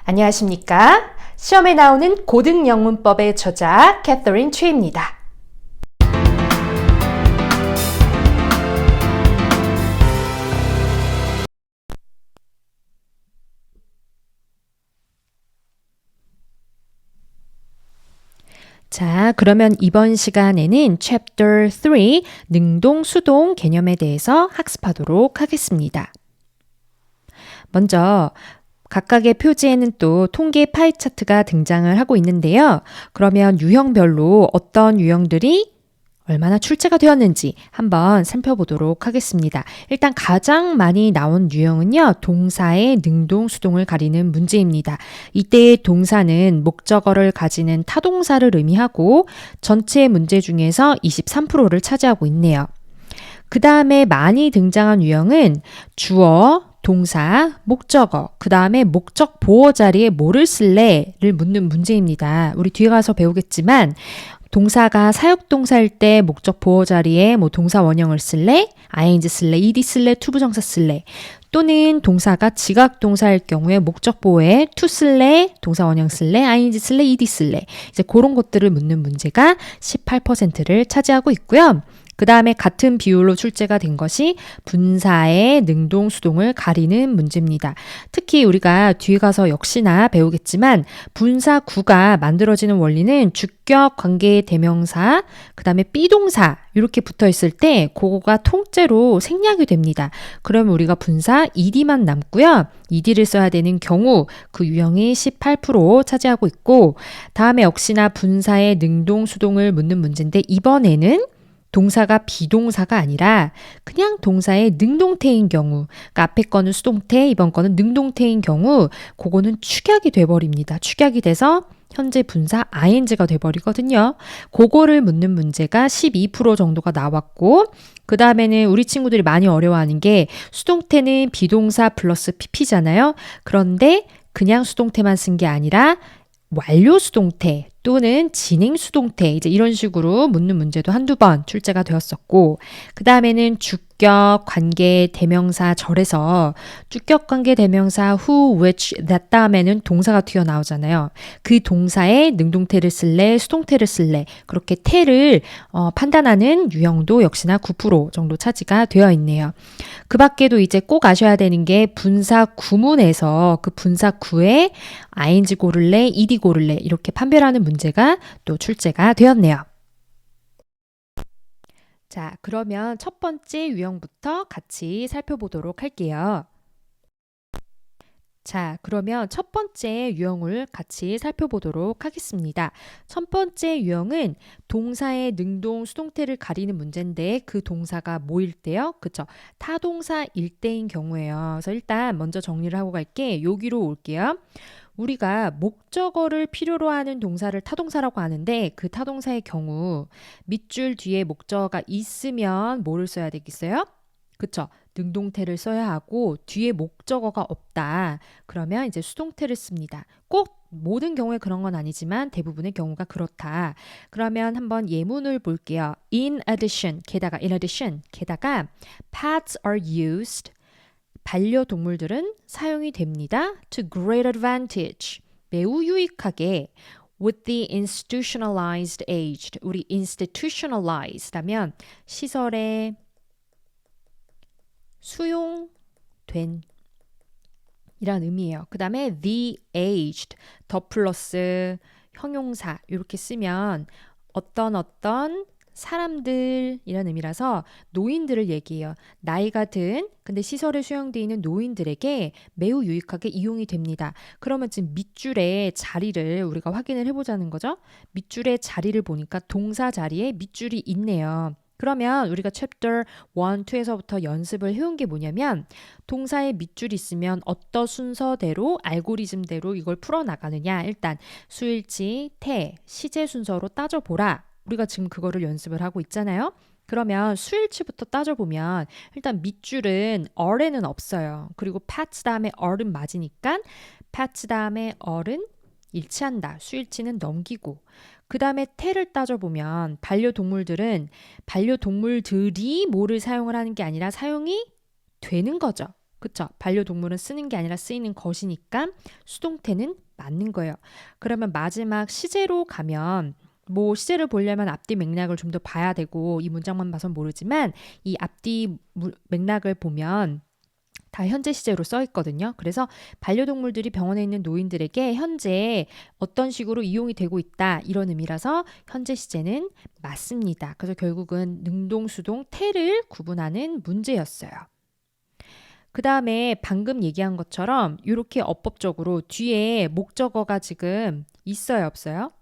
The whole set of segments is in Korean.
안녕하십니까? 시험에 나오는 고등영문법의 저자 캐서린 최입니다. 자, 그러면 이번 시간에는 Chapter 3 능동, 수동 개념에 대해서 학습하도록 하겠습니다. 먼저 각각의 표지에는 또 통계 파이 차트가 등장을 하고 있는데요. 그러면 유형별로 어떤 유형들이 얼마나 출제가 되었는지 한번 살펴보도록 하겠습니다. 일단 가장 많이 나온 유형은요. 동사의 능동, 수동을 가리는 문제입니다. 이때의 동사는 목적어를 가지는 타동사를 의미하고 전체 문제 중에서 23%를 차지하고 있네요. 그 다음에 많이 등장한 유형은 주어, 동사, 목적어, 그 다음에 목적 보어 자리에 뭐를 쓸래를 묻는 문제입니다. 우리 뒤에 가서 배우겠지만 동사가 사역동사일 때 목적 보어 자리에 뭐 동사 원형을 쓸래? ing 쓸래? ed 쓸래? 투부정사 쓸래? 또는 동사가 지각동사일 경우에 목적 보어에 to 쓸래? 동사 원형 쓸래? ing 쓸래? ed 쓸래? 이제 그런 것들을 묻는 문제가 18%를 차지하고 있고요. 그 다음에 같은 비율로 출제가 된 것이 분사의 능동, 수동을 가리는 문제입니다. 특히 우리가 뒤에 가서 역시나 배우겠지만 분사구가 만들어지는 원리는 주격, 관계, 대명사, 그 다음에 비동사 이렇게 붙어 있을 때 그거가 통째로 생략이 됩니다. 그러면 우리가 분사 ed만 남고요. ed를 써야 되는 경우 그 유형이 18% 차지하고 있고 다음에 역시나 분사의 능동, 수동을 묻는 문제인데 이번에는 동사가 비동사가 아니라 그냥 동사의 능동태인 경우, 그러니까 앞에 거는 수동태, 이번 거는 능동태인 경우 그거는 축약이 돼버립니다. 축약이 돼서 현재 분사 ing가 돼버리거든요. 그거를 묻는 문제가 12% 정도가 나왔고 그 다음에는 우리 친구들이 많이 어려워하는 게 수동태는 비동사 플러스 pp잖아요. 그런데 그냥 수동태만 쓴 게 아니라 완료 수동태 또는 진행 수동태 이제 이런 식으로 묻는 문제도 한두 번 출제가 되었었고 그 다음에는 주격, 관계, 대명사 절에서 주격, 관계, 대명사 who, which, that 다음에는 동사가 튀어나오잖아요. 그 동사에 능동태를 쓸래, 수동태를 쓸래 그렇게 태를 판단하는 유형도 역시나 9% 정도 차지가 되어 있네요. 그 밖에도 이제 꼭 아셔야 되는 게 분사 구문에서 그 분사 구에 ing 고를래, ed 고를래 이렇게 판별하는 문제가 또 출제가 되었네요. 자, 그러면 첫 번째 유형부터 같이 살펴보도록 할게요. 자, 그러면 첫 번째 유형을 같이 살펴보도록 하겠습니다. 첫 번째 유형은 동사의 능동, 수동태를 가리는 문제인데 그 동사가 뭐일 때요? 그쵸? 타동사일 때인 경우예요. 그래서 일단 먼저 정리를 하고 갈게. 여기로 올게요. 우리가 목적어를 필요로 하는 동사를 타동사라고 하는데 그 타동사의 경우 밑줄 뒤에 목적어가 있으면 뭐를 써야 되겠어요? 그쵸? 능동태를 써야 하고 뒤에 목적어가 없다. 그러면 이제 수동태를 씁니다. 꼭 모든 경우에 그런 건 아니지만 대부분의 경우가 그렇다. 그러면 한번 예문을 볼게요. In addition, 게다가 in addition, 게다가 pets are used 반려동물들은 사용이 됩니다. To great advantage. 매우 유익하게. With the institutionalized aged. 우리 institutionalized 하면 시설에 수용된 이란 의미예요. 그 다음에 the aged. 더 플러스 형용사 이렇게 쓰면 어떤 사람들이라는 의미라서 노인들을 얘기해요. 나이가 든 근데 시설에 수용되어 있는 노인들에게 매우 유익하게 이용이 됩니다. 그러면 지금 밑줄의 자리를 우리가 확인을 해보자는 거죠. 밑줄의 자리를 보니까 동사 자리에 밑줄이 있네요. 그러면 우리가 챕터 1, 2에서부터 연습을 해온 게 뭐냐면 동사에 밑줄이 있으면 어떤 순서대로 알고리즘대로 이걸 풀어나가느냐 일단 수일치, 태, 시제 순서로 따져보라. 우리가 지금 그거를 연습을 하고 있잖아요. 그러면 수일치부터 따져보면 일단 밑줄은 or에는 없어요. 그리고 pets 다음에 or은 맞으니까 pets 다음에 or은 일치한다. 수일치는 넘기고 그 다음에 태를 따져보면 반려동물들이 뭐를 사용을 하는 게 아니라 사용이 되는 거죠. 그쵸? 반려동물은 쓰는 게 아니라 쓰이는 것이니까 수동태는 맞는 거예요. 그러면 마지막 시제로 가면 뭐 시제를 보려면 앞뒤 맥락을 좀 더 봐야 되고 이 문장만 봐선 모르지만 이 앞뒤 맥락을 보면 다 현재 시제로 써 있거든요. 그래서 반려동물들이 병원에 있는 노인들에게 현재 어떤 식으로 이용이 되고 있다 이런 의미라서 현재 시제는 맞습니다. 그래서 결국은 능동, 수동, 태를 구분하는 문제였어요. 그 다음에 방금 얘기한 것처럼 이렇게 어법적으로 뒤에 목적어가 지금 있어요, 없어요?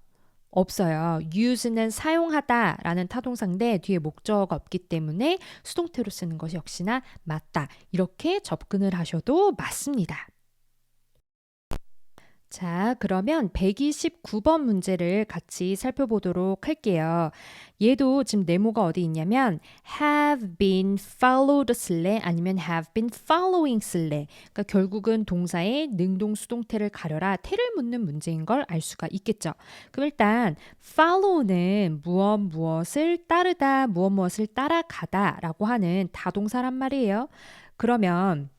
없어요. use는 사용하다라는 타동사인데 뒤에 목적어가 없기 때문에 수동태로 쓰는 것이 역시나 맞다. 이렇게 접근을 하셔도 맞습니다. 자, 그러면 129번 문제를 같이 살펴보도록 할게요. 얘도 지금 네모가 어디 있냐면 have been followed 쓸래 아니면 have been following 쓸래. 그러니까 결국은 동사의 능동 수동태를 가려라 태를 묻는 문제인 걸 알 수가 있겠죠. 그럼 일단 follow는 무엇을 따르다 무엇을 따라가다라고 하는 다동사란 말이에요. 그러면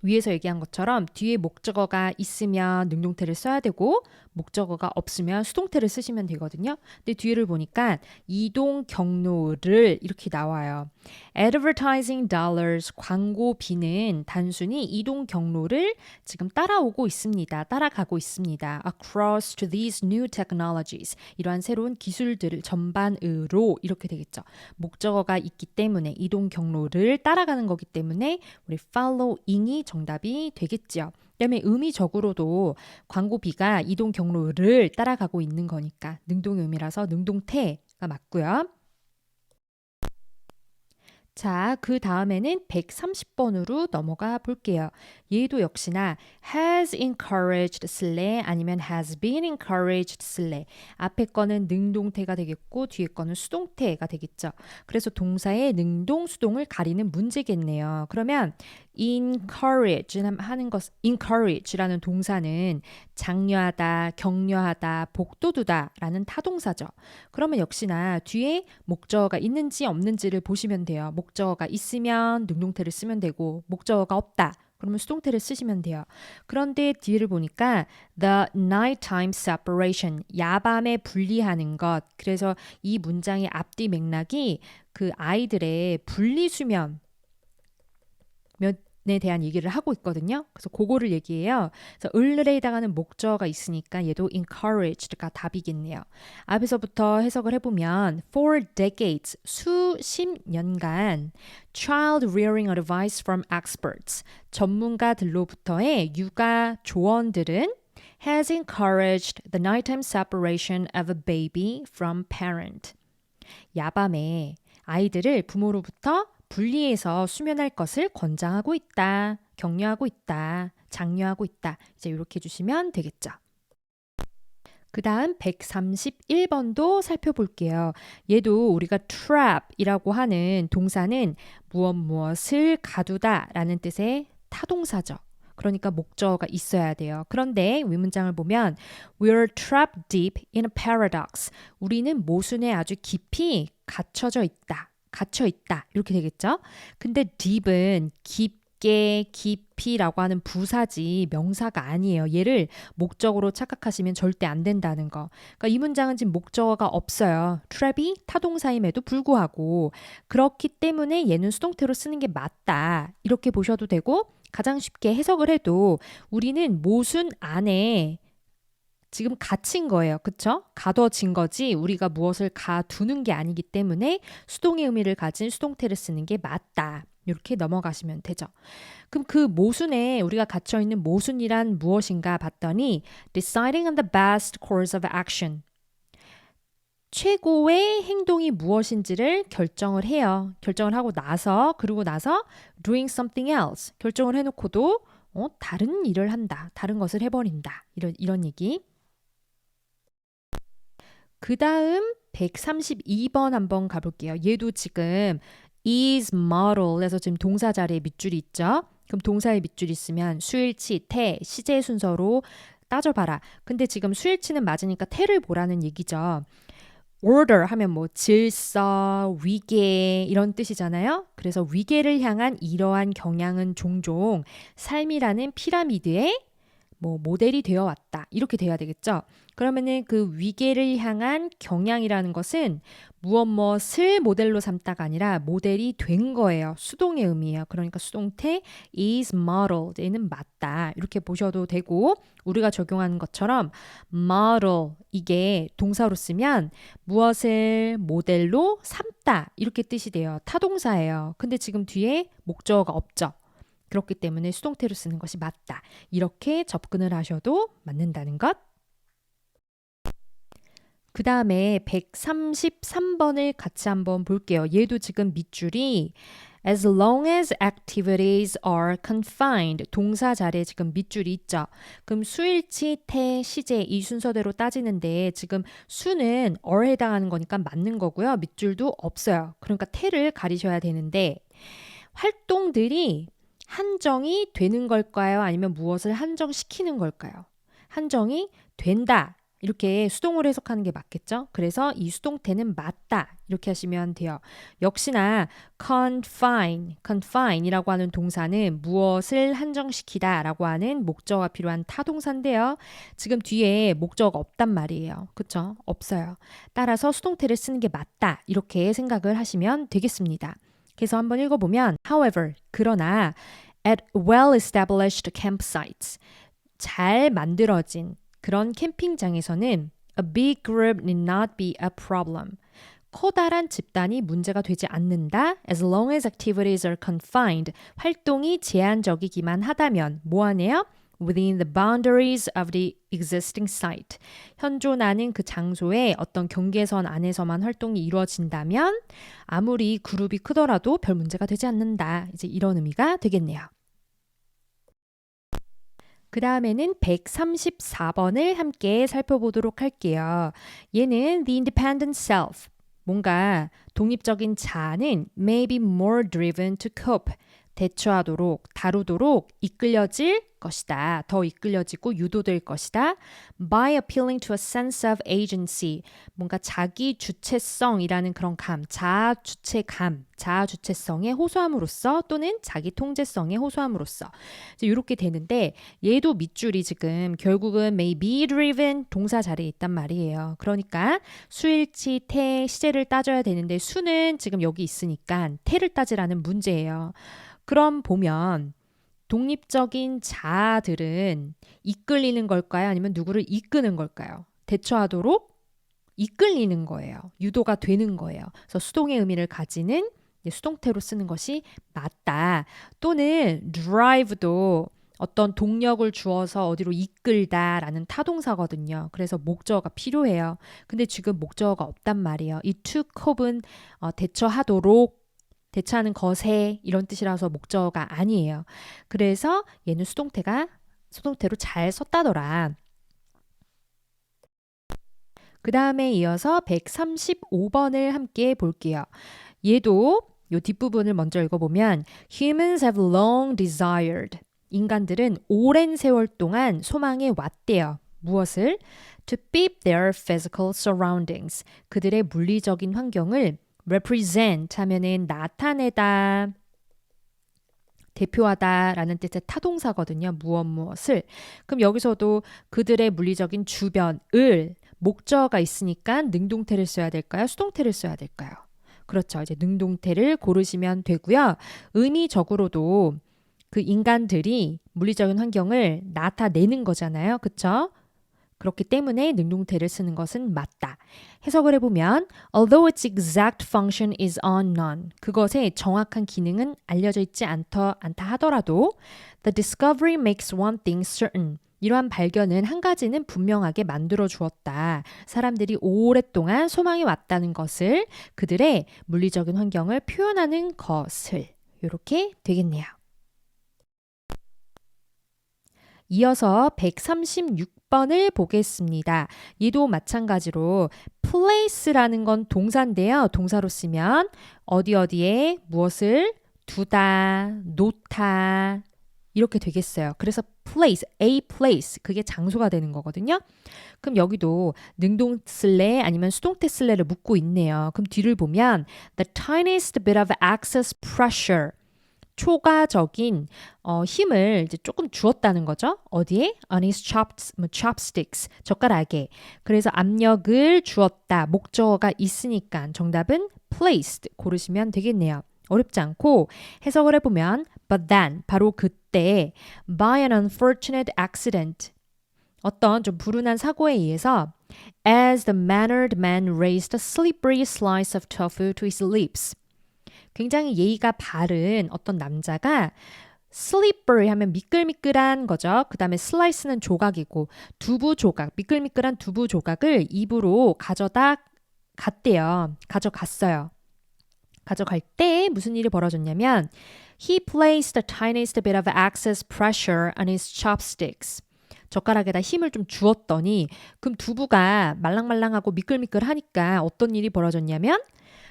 위에서 얘기한 것처럼 뒤에 목적어가 있으면 능동태를 써야 되고 목적어가 없으면 수동태를 쓰시면 되거든요. 근데 뒤를 보니까 이동 경로를 이렇게 나와요. Advertising dollars 광고비는 단순히 이동 경로를 지금 따라오고 있습니다. 따라가고 있습니다. Across to these new technologies 이러한 새로운 기술들 전반으로 이렇게 되겠죠. 목적어가 있기 때문에 이동 경로를 따라가는 거기 때문에 우리 following이 정답이 되겠죠. 그다음에 의미적으로도 광고비가 이동 경로를 따라가고 있는 거니까 능동의 의미라서 능동태가 맞고요. 자, 그 다음에는 130번으로 넘어가 볼게요. 얘도 역시나 has encouraged 쓸래 아니면 has been encouraged 쓸래. 앞에 거는 능동태가 되겠고 뒤에 거는 수동태가 되겠죠. 그래서 동사의 능동, 수동을 가리는 문제겠네요. 그러면 encourage라는 동사는 장려하다, 격려하다, 복돋우다 라는 타동사죠. 그러면 역시나 뒤에 목적어가 있는지 없는지를 보시면 돼요. 목적어가 있으면 능동태를 쓰면 되고 목적어가 없다. 그러면 수동태를 쓰시면 돼요. 그런데 뒤를 보니까 the nighttime separation, 야밤에 분리하는 것. 그래서 이 문장의 앞뒤 맥락이 그 아이들의 분리수면 에 대한 얘기를 하고 있거든요. 그래서 그거를 얘기해요. 그래서 을을에 해당하는 목적어가 있으니까 얘도 encouraged가 답이겠네요. 앞에서부터 해석을 해보면 for decades, 수십 년간 child rearing advice from experts, 전문가들로부터의 육아 조언들은 has encouraged the nighttime separation of a baby from parent. 야밤에 아이들을 부모로부터 분리해서 수면할 것을 권장하고 있다, 격려하고 있다, 장려하고 있다. 이제 이렇게 해주시면 되겠죠. 그 다음 131번도 살펴볼게요. 얘도 우리가 trap이라고 하는 동사는 무엇을 가두다 라는 뜻의 타동사죠. 그러니까 목적어가 있어야 돼요. 그런데 윗문장을 보면 We're trapped deep in a paradox. 우리는 모순에 아주 깊이 갇혀 있다. 이렇게 되겠죠? 근데 deep은 깊게, 깊이라고 하는 부사지 명사가 아니에요. 얘를 목적으로 착각하시면 절대 안 된다는 거. 그러니까 이 문장은 지금 목적어가 없어요. trap이 타동사임에도 불구하고 그렇기 때문에 얘는 수동태로 쓰는 게 맞다. 이렇게 보셔도 되고 가장 쉽게 해석을 해도 우리는 모순 안에 지금 갇힌 거예요. 그쵸? 가둬진 거지 우리가 무엇을 가두는 게 아니기 때문에 수동의 의미를 가진 수동태를 쓰는 게 맞다. 이렇게 넘어가시면 되죠. 그럼 그 모순에 우리가 갇혀있는 모순이란 무엇인가 봤더니 deciding on the best course of action. 최고의 행동이 무엇인지를 결정을 해요. 결정을 하고 나서 그러고 나서 doing something else. 결정을 해놓고도 다른 일을 한다. 다른 것을 해버린다. 이런 얘기. 그 다음 132번 한번 가볼게요. 얘도 지금 is model에서 지금 동사 자리에 밑줄이 있죠. 그럼 동사에 밑줄이 있으면 수일치, 태, 시제 순서로 따져봐라. 근데 지금 수일치는 맞으니까 태를 보라는 얘기죠. order 하면 뭐 질서, 위계 이런 뜻이잖아요. 그래서 위계를 향한 이러한 경향은 종종 삶이라는 피라미드의 뭐 모델이 되어 왔다. 이렇게 돼야 되겠죠. 그러면은 그 위계를 향한 경향이라는 것은 무엇을 모델로 삼다가 아니라 모델이 된 거예요. 수동의 의미예요. 그러니까 수동태 is modeled,는 맞다. 이렇게 보셔도 되고 우리가 적용하는 것처럼 model 이게 동사로 쓰면 무엇을 모델로 삼다 이렇게 뜻이 돼요. 타동사예요. 근데 지금 뒤에 목적어가 없죠. 그렇기 때문에 수동태로 쓰는 것이 맞다. 이렇게 접근을 하셔도 맞는다는 것. 그 다음에 133번을 같이 한번 볼게요. 얘도 지금 밑줄이 as long as activities are confined 동사 자리에 지금 밑줄이 있죠. 그럼 수일치, 태, 시제 이 순서대로 따지는데 지금 수는 or에 해당하는 거니까 맞는 거고요. 밑줄도 없어요. 그러니까 태를 가리셔야 되는데 활동들이 한정이 되는 걸까요? 아니면 무엇을 한정시키는 걸까요? 한정이 된다. 이렇게 수동으로 해석하는 게 맞겠죠? 그래서 이 수동태는 맞다. 이렇게 하시면 돼요. 역시나 confine이라고 하는 동사는 무엇을 한정시키다 라고 하는 목적어가 필요한 타동사인데요. 지금 뒤에 목적어가 없단 말이에요. 그쵸? 없어요. 따라서 수동태를 쓰는 게 맞다. 이렇게 생각을 하시면 되겠습니다. 그래서 한번 읽어보면 however, 그러나 at well-established campsites 잘 만들어진 그런 캠핑장에서는 a big group need not be a problem. 커다란 집단이 문제가 되지 않는다. As long as activities are confined. 활동이 제한적이기만 하다면 뭐하네요? Within the boundaries of the existing site. 현존하는 그 장소의 어떤 경계선 안에서만 활동이 이루어진다면 아무리 그룹이 크더라도 별 문제가 되지 않는다. 이제 이런 의미가 되겠네요. 그 다음에는 134번을 함께 살펴보도록 할게요. 얘는 the independent self. 뭔가 독립적인 자아는 may be more driven to cope. 대처하도록, 다루도록 이끌려질 것이다. 더 이끌려지고 유도될 것이다. By appealing to a sense of agency. 뭔가 자기 주체성이라는 그런 감, 자아 주체감, 자아 주체성에 호소함으로써 또는 자기 통제성에 호소함으로써 이렇게 되는데 얘도 밑줄이 지금 결국은 may be driven 동사 자리에 있단 말이에요. 그러니까 수일치, 태, 시제를 따져야 되는데 수는 지금 여기 있으니까 태를 따지라는 문제예요. 그럼 보면 독립적인 자아들은 이끌리는 걸까요? 아니면 누구를 이끄는 걸까요? 대처하도록 이끌리는 거예요. 유도가 되는 거예요. 그래서 수동의 의미를 가지는 수동태로 쓰는 것이 맞다. 또는 drive도 어떤 동력을 주어서 어디로 이끌다라는 타동사거든요. 그래서 목적어가 필요해요. 근데 지금 목적어가 없단 말이에요. 이 to cope은 대처하도록 대처하는 것에 이런 뜻이라서 목적어가 아니에요. 그래서 얘는 수동태로 잘 썼다더라. 그 다음에 이어서 135번을 함께 볼게요. 얘도 요 뒷부분을 먼저 읽어보면 Humans have long desired. 인간들은 오랜 세월 동안 소망해 왔대요. 무엇을? To beat their physical surroundings. 그들의 물리적인 환경을 represent 하면은 나타내다, 대표하다 라는 뜻의 타동사거든요. 무엇을. 그럼 여기서도 그들의 물리적인 주변을 목적어가 있으니까 능동태를 써야 될까요? 수동태를 써야 될까요? 그렇죠. 이제 능동태를 고르시면 되고요. 의미적으로도 그 인간들이 물리적인 환경을 나타내는 거잖아요. 그렇죠? 그렇기 때문에 능동태를 쓰는 것은 맞다. 해석을 해보면 although its exact function is unknown 그것의 정확한 기능은 알려져 있지 않다 하더라도 the discovery makes one thing certain 이러한 발견은 한 가지는 분명하게 만들어 주었다. 사람들이 오랫동안 소망해 왔다는 것을 그들의 물리적인 환경을 표현하는 것을 이렇게 되겠네요. 이어서 136번을 보겠습니다. 얘도 마찬가지로 place라는 건 동사인데요. 동사로 쓰면 어디에 무엇을 두다, 놓다 이렇게 되겠어요. 그래서 a place 그게 장소가 되는 거거든요. 그럼 여기도 능동슬래 아니면 수동태슬래를 묻고 있네요. 그럼 뒤를 보면 the tiniest bit of excess pressure 초과적인 힘을 이제 조금 주었다는 거죠. 어디에? On his chopsticks 젓가락에. 그래서 압력을 주었다. 목적어가 있으니까 정답은 placed 고르시면 되겠네요. 어렵지 않고 해석을 해보면 but then 바로 그때 by an unfortunate accident 어떤 좀 불운한 사고에 의해서 as the mannered man raised a slippery slice of tofu to his lips 굉장히 예의가 바른 어떤 남자가 slippery 하면 미끌미끌한 거죠. 그 다음에 slice는 조각이고 두부 조각, 미끌미끌한 두부 조각을 입으로 가져갔어요. 가져갈 때 무슨 일이 벌어졌냐면 he placed the tiniest bit of excess pressure on his chopsticks. 젓가락에다 힘을 좀 주었더니 그럼 두부가 말랑말랑하고 미끌미끌하니까 어떤 일이 벌어졌냐면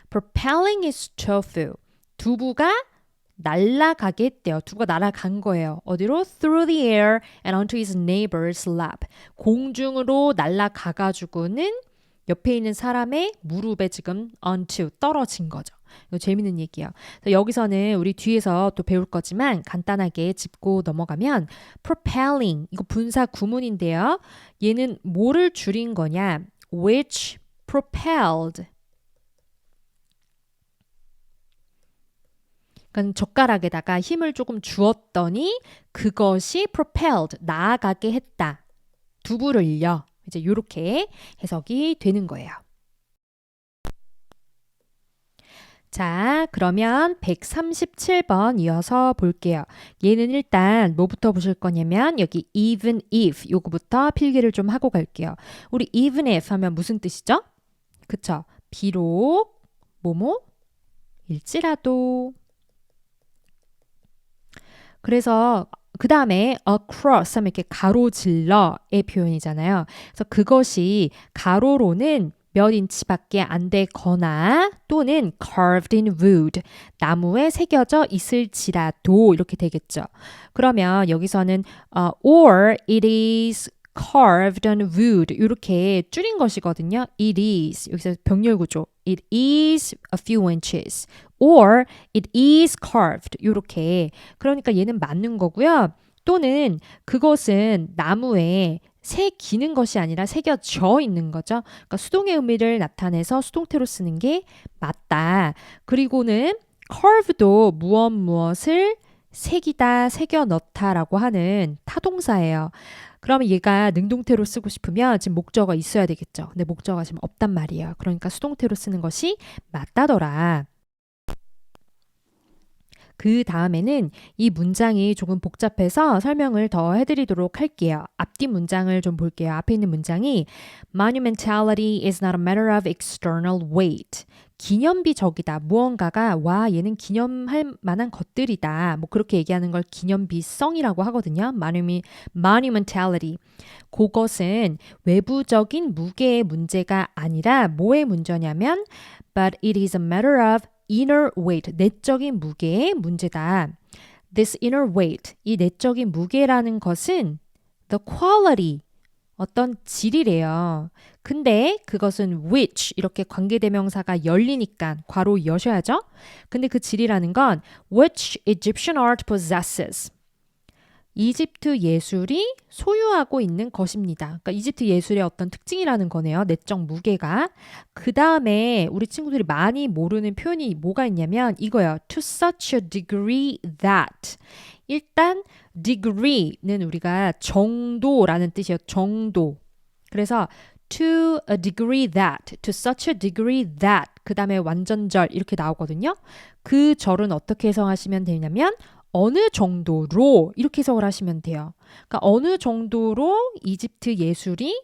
propelling his tofu. 두부가 날아가게 했대요. 두부가 날아간 거예요. 어디로? Through the air and onto his neighbor's lap. 공중으로 날아가가지고는 옆에 있는 사람의 무릎에 지금 onto 떨어진 거죠. 이거 재밌는 얘기예요. 여기서는 우리 뒤에서 또 배울 거지만 간단하게 짚고 넘어가면 propelling 이거 분사 구문인데요. 얘는 뭐를 줄인 거냐? which propelled 그러니까 젓가락에다가 힘을 조금 주었더니 그것이 propelled, 나아가게 했다. 두부를요. 이제 이렇게 해석이 되는 거예요. 자, 그러면 137번 이어서 볼게요. 얘는 일단 뭐부터 보실 거냐면 여기 even if 요거부터 필기를 좀 하고 갈게요. 우리 even if 하면 무슨 뜻이죠? 그쵸? 비록 일지라도 그래서 그 다음에 across 하면 이렇게 가로질러의 표현이잖아요. 그래서 그것이 가로로는 몇 인치밖에 안 되거나 또는 carved in wood, 나무에 새겨져 있을지라도 이렇게 되겠죠. 그러면 여기서는 or it is carved on wood 이렇게 줄인 것이거든요. It is 여기서 병렬 구조. It is a few inches or it is carved 이렇게 그러니까 얘는 맞는 거고요. 또는 그것은 나무에 새기는 것이 아니라 새겨져 있는 거죠. 그러니까 수동의 의미를 나타내서 수동태로 쓰는 게 맞다. 그리고는 carve도 무엇을 새기다, 새겨 넣다라고 하는 타동사예요. 그러면 얘가 능동태로 쓰고 싶으면 지금 목적어가 있어야 되겠죠. 근데 목적어가 지금 없단 말이에요. 그러니까 수동태로 쓰는 것이 맞다더라. 그 다음에는 이 문장이 조금 복잡해서 설명을 더 해드리도록 할게요. 앞뒤 문장을 좀 볼게요. 앞에 있는 문장이 Monumentality is not a matter of external weight. 기념비적이다. 무언가가 와 얘는 기념할 만한 것들이다. 뭐 그렇게 얘기하는 걸 기념비성이라고 하거든요. Monumentality. 그것은 외부적인 무게의 문제가 아니라 뭐의 문제냐면 But it is a matter of inner weight, 내적인 무게의 문제다. This inner weight, 이 내적인 무게라는 것은 the quality, 어떤 질이래요. 근데 그것은 which, 이렇게 관계대명사가 열리니까 괄호 여셔야죠. 근데 그 질이라는 건 which Egyptian art possesses. 이집트 예술이 소유하고 있는 것입니다. 그러니까 이집트 예술의 어떤 특징이라는 거네요. 내적 무게가. 그 다음에 우리 친구들이 많이 모르는 표현이 뭐가 있냐면 이거예요. To such a degree that. 일단 degree는 우리가 정도라는 뜻이에요. 정도. 그래서 to a degree that, to such a degree that 그 다음에 완전절 이렇게 나오거든요. 그 절은 어떻게 해석하시면 되냐면 어느 정도로 이렇게 해석을 하시면 돼요. 그러니까 어느 정도로 이집트 예술이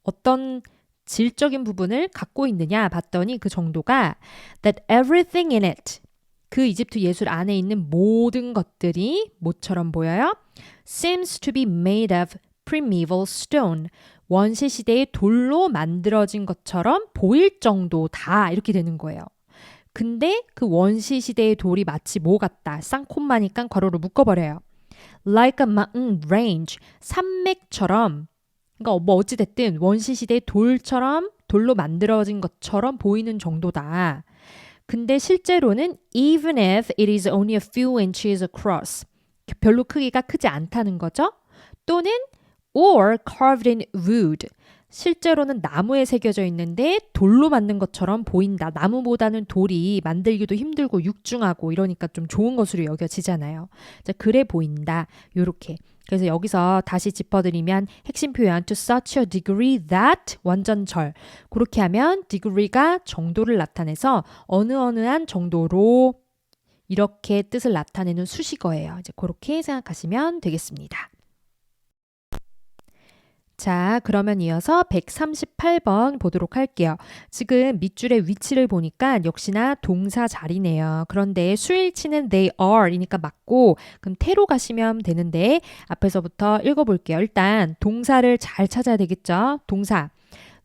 어떤 질적인 부분을 갖고 있느냐 봤더니 그 정도가 that everything in it 그 이집트 예술 안에 있는 모든 것들이 뭐처럼 보여요? seems to be made of primeval stone 원시 시대의 돌로 만들어진 것처럼 보일 정도다 이렇게 되는 거예요. 근데 그 원시 시대의 돌이 마치 뭐 같다. 쌍콤마니까 괄호로 묶어버려요. like a mountain range. 산맥처럼. 그러니까 뭐 어찌됐든 원시시대 돌로 만들어진 것처럼 보이는 정도다. 근데 실제로는 even if it is only a few inches across. 별로 크기가 크지 않다는 거죠. 또는 or carved in wood. 실제로는 나무에 새겨져 있는데 돌로 만든 것처럼 보인다. 나무보다는 돌이 만들기도 힘들고 육중하고 이러니까 좀 좋은 것으로 여겨지잖아요. 자, 그래 보인다. 요렇게. 그래서 여기서 다시 짚어드리면 핵심 표현 to such a degree that 완전절. 그렇게 하면 degree가 정도를 나타내서 어느한 정도로 이렇게 뜻을 나타내는 수식어예요. 이제 그렇게 생각하시면 되겠습니다. 자, 그러면 이어서 138번 보도록 할게요. 지금 밑줄의 위치를 보니까 역시나 동사 자리네요. 그런데 수일치는 they are 이니까 맞고 그럼 태로 가시면 되는데 앞에서부터 읽어볼게요. 일단 동사를 잘 찾아야 되겠죠? 동사.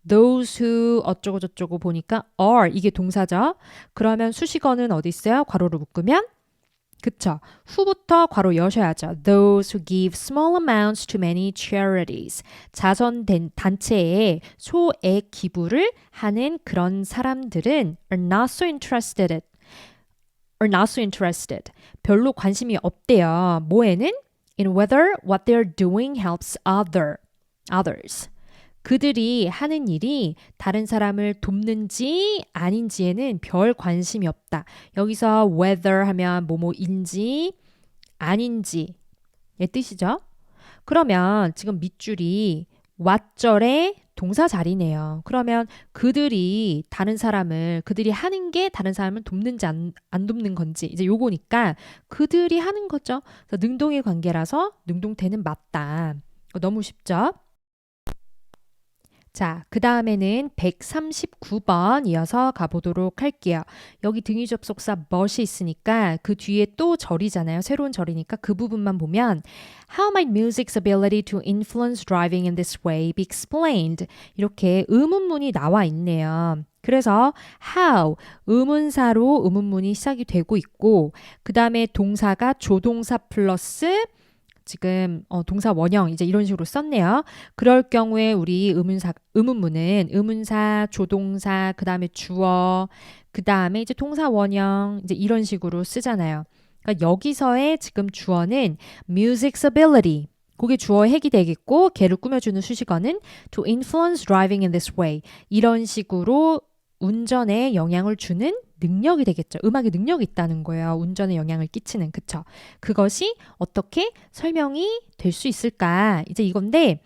those who 어쩌고 저쩌고 보니까 are 이게 동사죠. 그러면 수식어는 어디 있어요? 괄호를 묶으면 그쵸. 후부터 괄호 여셔야죠. Those who give small amounts to many charities. 자선 단체에 소액 기부를 하는 그런 사람들은 are not so interested. 별로 관심이 없대요. 뭐에는? In whether what they're doing helps others. 그들이 하는 일이 다른 사람을 돕는지 아닌지에는 별 관심이 없다. 여기서 whether 하면 뭐뭐인지 아닌지의 뜻이죠. 그러면 지금 밑줄이 what절의 동사 자리네요. 그러면 그들이 하는 게 다른 사람을 돕는지 안 돕는 건지 이제 요거니까 그들이 하는 거죠. 그래서 능동의 관계라서 능동태는 맞다. 너무 쉽죠? 자, 그 다음에는 139번 이어서 가보도록 할게요. 여기 등위 접속사 must이 있으니까 그 뒤에 또 절이잖아요. 새로운 절이니까 그 부분만 보면 How might music's ability to influence driving in this way be explained? 이렇게 의문문이 나와 있네요. 그래서 how 의문사로 의문문이 시작이 되고 있고 그 다음에 동사가 조동사 플러스 지금 동사 원형 이제 이런 식으로 썼네요. 그럴 경우에 우리 의문문은 의문사, 조동사, 그 다음에 주어, 그 다음에 이제 동사 원형 이제 이런 식으로 쓰잖아요. 그러니까 여기서의 지금 주어는 music's ability. 그게 주어 핵이 되겠고 걔를 꾸며주는 수식어는 to influence driving in this way. 이런 식으로 운전에 영향을 주는 능력이 되겠죠. 음악에 능력이 있다는 거예요. 운전에 영향을 끼치는. 그쵸? 그것이 어떻게 설명이 될 수 있을까? 이제 이건데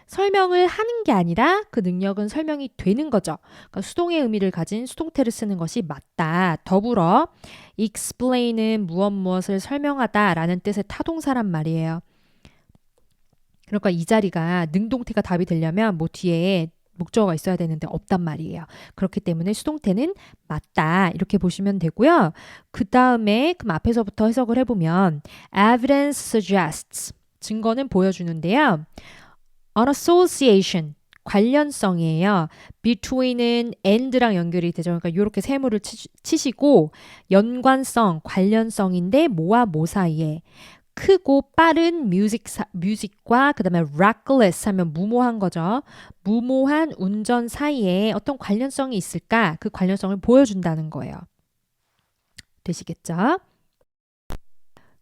설명을 하는 게 아니라 그 능력은 설명이 되는 거죠. 그러니까 수동의 의미를 가진 수동태를 쓰는 것이 맞다. 더불어 explain은 무엇을 설명하다라는 뜻의 타동사란 말이에요. 그러니까 이 자리가 능동태가 답이 되려면 뭐 뒤에 목적어가 있어야 되는데 없단 말이에요. 그렇기 때문에 수동태는 맞다. 이렇게 보시면 되고요. 그 다음에 그럼 앞에서부터 해석을 해보면 evidence suggests 증거는 보여주는데요. An association 관련성이에요. between은 and랑 연결이 되죠. 그러니까 이렇게 세모를 치시고 연관성, 관련성인데 뭐와 뭐 사이에 크고 빠른 뮤직과 그 다음에 reckless 하면 무모한 거죠. 무모한 운전 사이에 어떤 관련성이 있을까? 그 관련성을 보여준다는 거예요. 되시겠죠?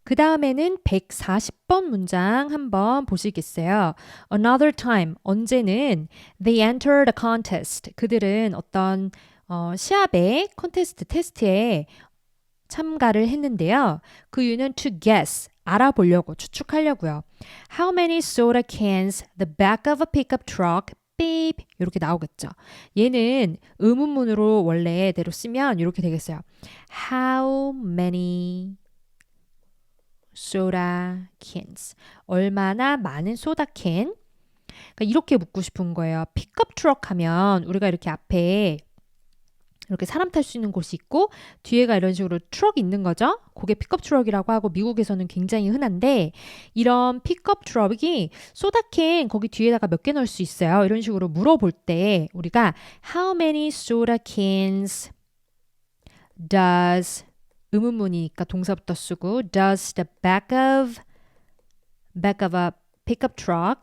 그 다음에는 140번 문장 한번 보시겠어요? Another time, 언제는 they entered a contest. 그들은 어떤 시합에 테스트에 참가를 했는데요. 그 이유는 to guess, 알아보려고, 추측하려고요. How many soda cans the back of a pickup truck beep 이렇게 나오겠죠. 얘는 의문문으로 원래대로 쓰면 이렇게 되겠어요. How many soda cans 얼마나 많은 소다캔? 그러니까 이렇게 묻고 싶은 거예요. 픽업 트럭 하면 우리가 이렇게 앞에 이렇게 사람 탈 수 있는 곳이 있고 뒤에가 이런 식으로 트럭이 있는 거죠. 그게 픽업 트럭이라고 하고 미국에서는 굉장히 흔한데 이런 픽업 트럭이 소다캔 거기 뒤에다가 몇 개 넣을 수 있어요. 이런 식으로 물어볼 때 우리가 How many soda cans does 의문문이니까 동사부터 쓰고 does the back of back of a pickup truck.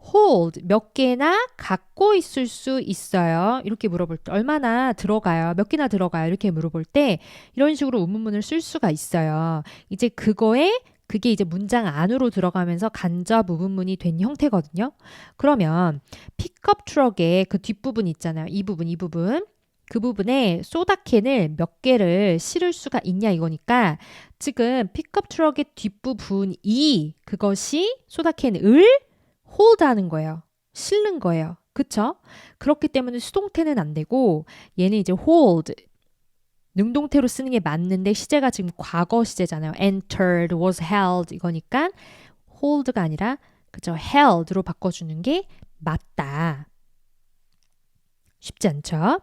hold 몇 개나 갖고 있을 수 있어요. 이렇게 물어볼 때 얼마나 들어가요? 몇 개나 들어가요? 이렇게 물어볼 때 이런 식으로 의문문을 쓸 수가 있어요. 이제 그게 이제 문장 안으로 들어가면서 간접 의문문이 된 형태거든요. 그러면 픽업 트럭의 그 뒷부분 있잖아요. 이 부분. 그 부분에 소다캔을 몇 개를 실을 수가 있냐 이거니까 지금 픽업 트럭의 뒷부분이 그것이 소다캔을 hold 하는 거예요. 실는 거예요. 그쵸? 그렇기 때문에 수동태는 안 되고 얘는 이제 hold 능동태로 쓰는 게 맞는데 시제가 지금 과거 시제잖아요. entered, was held 이거니까 hold가 아니라 그죠? held로 바꿔주는 게 맞다. 쉽지 않죠?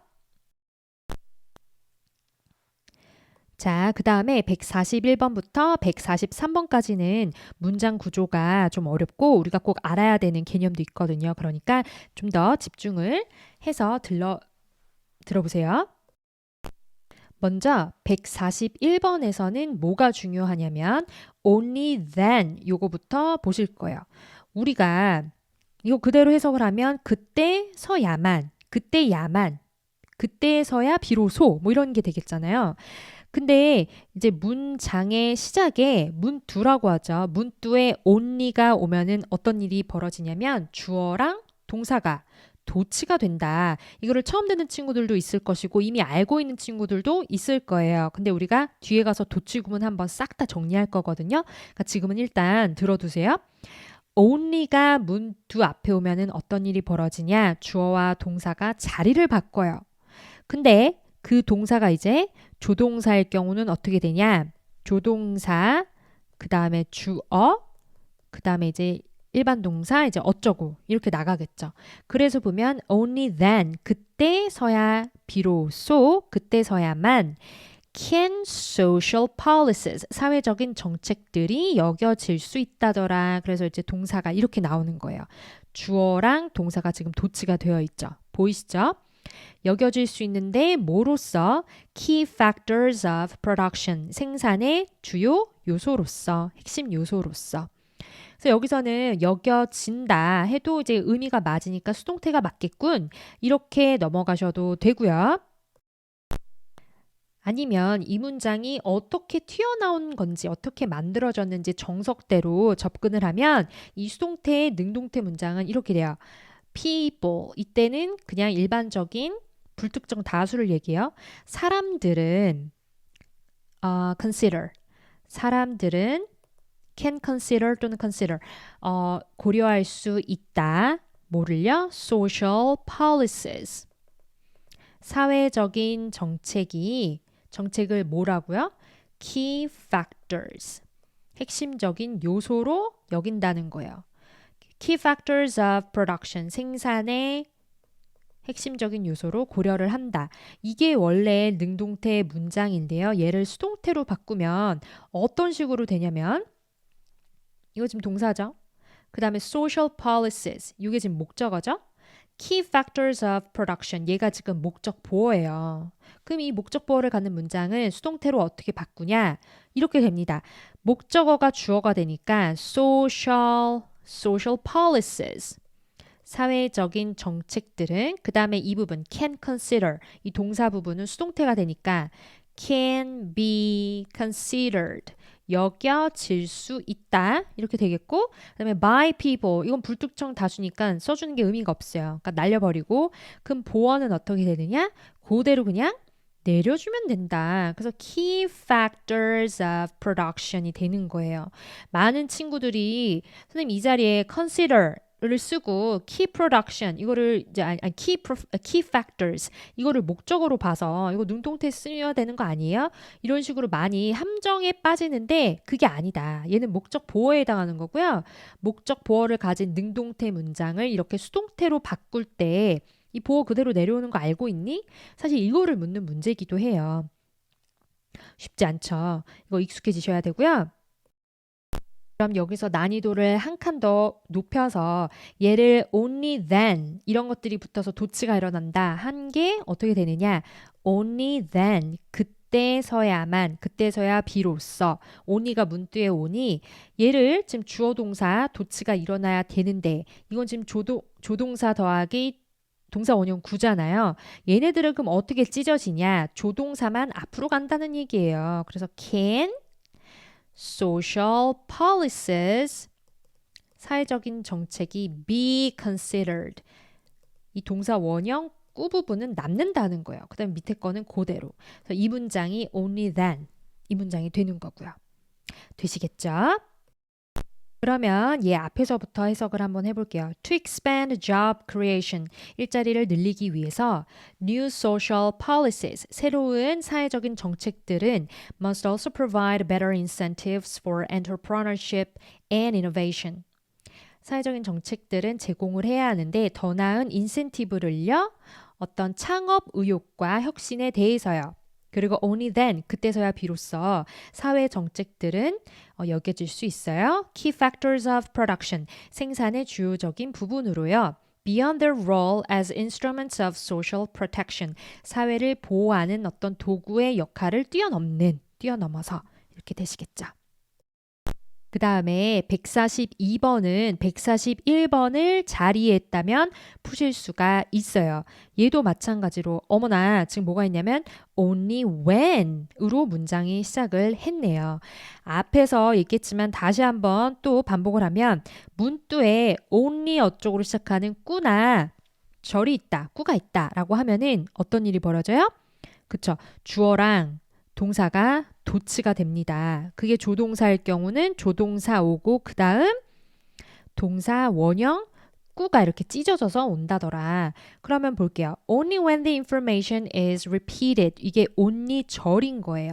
자, 그 다음에 141번부터 143번까지는 문장 구조가 좀 어렵고 우리가 꼭 알아야 되는 개념도 있거든요. 그러니까 좀 더 집중을 해서 들어보세요. 먼저 141번에서는 뭐가 중요하냐면 only then 요거부터 보실 거예요. 우리가 이거 그대로 해석을 하면 그때서야만, 그때서야 비로소 뭐 이런 게 되겠잖아요. 근데 이제 문장의 시작에 문두라고 하죠. 문두에 only가 오면은 어떤 일이 벌어지냐면 주어랑 동사가 도치가 된다. 이거를 처음 듣는 친구들도 있을 것이고 이미 알고 있는 친구들도 있을 거예요. 근데 우리가 뒤에 가서 도치 구문 한번 싹 다 정리할 거거든요. 그러니까 지금은 일단 들어두세요. only가 문두 앞에 오면은 어떤 일이 벌어지냐? 주어와 동사가 자리를 바꿔요. 근데 그 동사가 이제 조동사일 경우는 어떻게 되냐? 조동사, 그 다음에 주어, 그 다음에 이제 일반 동사, 이제 어쩌고 이렇게 나가겠죠. 그래서 보면 only then, 그때서야 비로소, 그때서야만 can social policies, 사회적인 정책들이 여겨질 수 있다더라. 그래서 이제 동사가 이렇게 나오는 거예요. 주어랑 동사가 지금 도치가 되어 있죠. 보이시죠? 여겨질 수 있는데 뭐로서? key factors of production, 생산의 주요 요소로서, 핵심 요소로서. 그래서 여기서는 여겨진다 해도 이제 의미가 맞으니까 수동태가 맞겠군. 이렇게 넘어가셔도 되고요. 아니면 이 문장이 어떻게 튀어나온 건지 어떻게 만들어졌는지 정석대로 접근을 하면 이 수동태의 능동태 문장은 이렇게 돼요. people 이때는 그냥 일반적인 불특정 다수를 얘기해요. 사람들은 consider 사람들은 can consider 또는 consider 고려할 수 있다. 뭐를요? social policies 사회적인 정책을 뭐라고요? key factors 핵심적인 요소로 여긴다는 거예요. key factors of production 생산의 핵심적인 요소로 고려를 한다. 이게 원래 능동태 문장인데요. 얘를 수동태로 바꾸면 어떤 식으로 되냐면 이거 지금 동사죠. 그 다음에 social policies 이게 지금 목적어죠. key factors of production 얘가 지금 목적 보어예요. 그럼 이 목적 보어를 갖는 문장을 수동태로 어떻게 바꾸냐? 이렇게 됩니다. 목적어가 주어가 되니까 social policies 사회적인 정책들은 그 다음에 이 부분 can consider 이 동사 부분은 수동태가 되니까 can be considered 여겨질 수 있다 이렇게 되겠고 그 다음에 by people 이건 불특정 다수니까 써주는 게 의미가 없어요. 그러니까 날려버리고 그럼 보어는 어떻게 되느냐? 그대로 그냥 내려주면 된다. 그래서 key factors of production이 되는 거예요. 많은 친구들이 선생님 이 자리에 consider를 쓰고 key production 이거를 이제 key factors 이거를 목적어로 봐서 이거 능동태 쓰여야 되는 거 아니에요? 이런 식으로 많이 함정에 빠지는데 그게 아니다. 얘는 목적 보어에 해당하는 거고요. 목적 보어를 가진 능동태 문장을 이렇게 수동태로 바꿀 때 이 보어 그대로 내려오는 거 알고 있니? 사실 이거를 묻는 문제이기도 해요. 쉽지 않죠. 이거 익숙해지셔야 되고요. 그럼 여기서 난이도를 한 칸 더 높여서 얘를 only then 이런 것들이 붙어서 도치가 일어난다 한 게 어떻게 되느냐? only then 그때서야만, 그때서야 비로소, only가 문두의 only, 얘를 지금 주어 동사 도치가 일어나야 되는데 이건 지금 조동사 더하기 동사 원형 구잖아요. 얘네들은 그럼 어떻게 찢어지냐? 조동사만 앞으로 간다는 얘기예요. 그래서 can social policies 사회적인 정책이 be considered 이 동사 원형 꾸 부분은 남는다는 거예요. 그 다음에 밑에 거는 그대로. 그래서 이 문장이 only then 이 문장이 되는 거고요. 되시겠죠? 그러면 얘 앞에서부터 해석을 한번 해볼게요. To expand job creation, 일자리를 늘리기 위해서 new social policies, 새로운 사회적인 정책들은 must also provide better incentives for entrepreneurship and innovation. 사회적인 정책들은 제공을 해야 하는데 더 나은 인센티브를요. 어떤 창업 의욕과 혁신에 대해서요. 그리고 only then, 그때서야 비로소 사회 정책들은 여겨질 수 있어요. Key factors of production, 생산의 주요적인 부분으로요. Beyond their role as instruments of social protection, 사회를 보호하는 어떤 도구의 역할을 뛰어넘어서 이렇게 되시겠죠. 그 다음에 142번은 141번을 자리했다면 푸실 수가 있어요. 얘도 마찬가지로 어머나 지금 뭐가 있냐면 only when으로 문장이 시작을 했네요. 앞에서 얘기했지만 다시 한번 또 반복을 하면 문두에 only 어쪽으로 시작하는 꾸나 절이 있다, 꾸가 있다 라고 하면은 어떤 일이 벌어져요? 그쵸. 주어랑 동사가 도치가 됩니다. 그게 조동사일 경우는 조동사 오고 그 다음 동사 원형 꾸가 이렇게 찢어져서 온다더라. 그러면 볼게요. Only when the information is repeated. 이게 only 절인 거예요.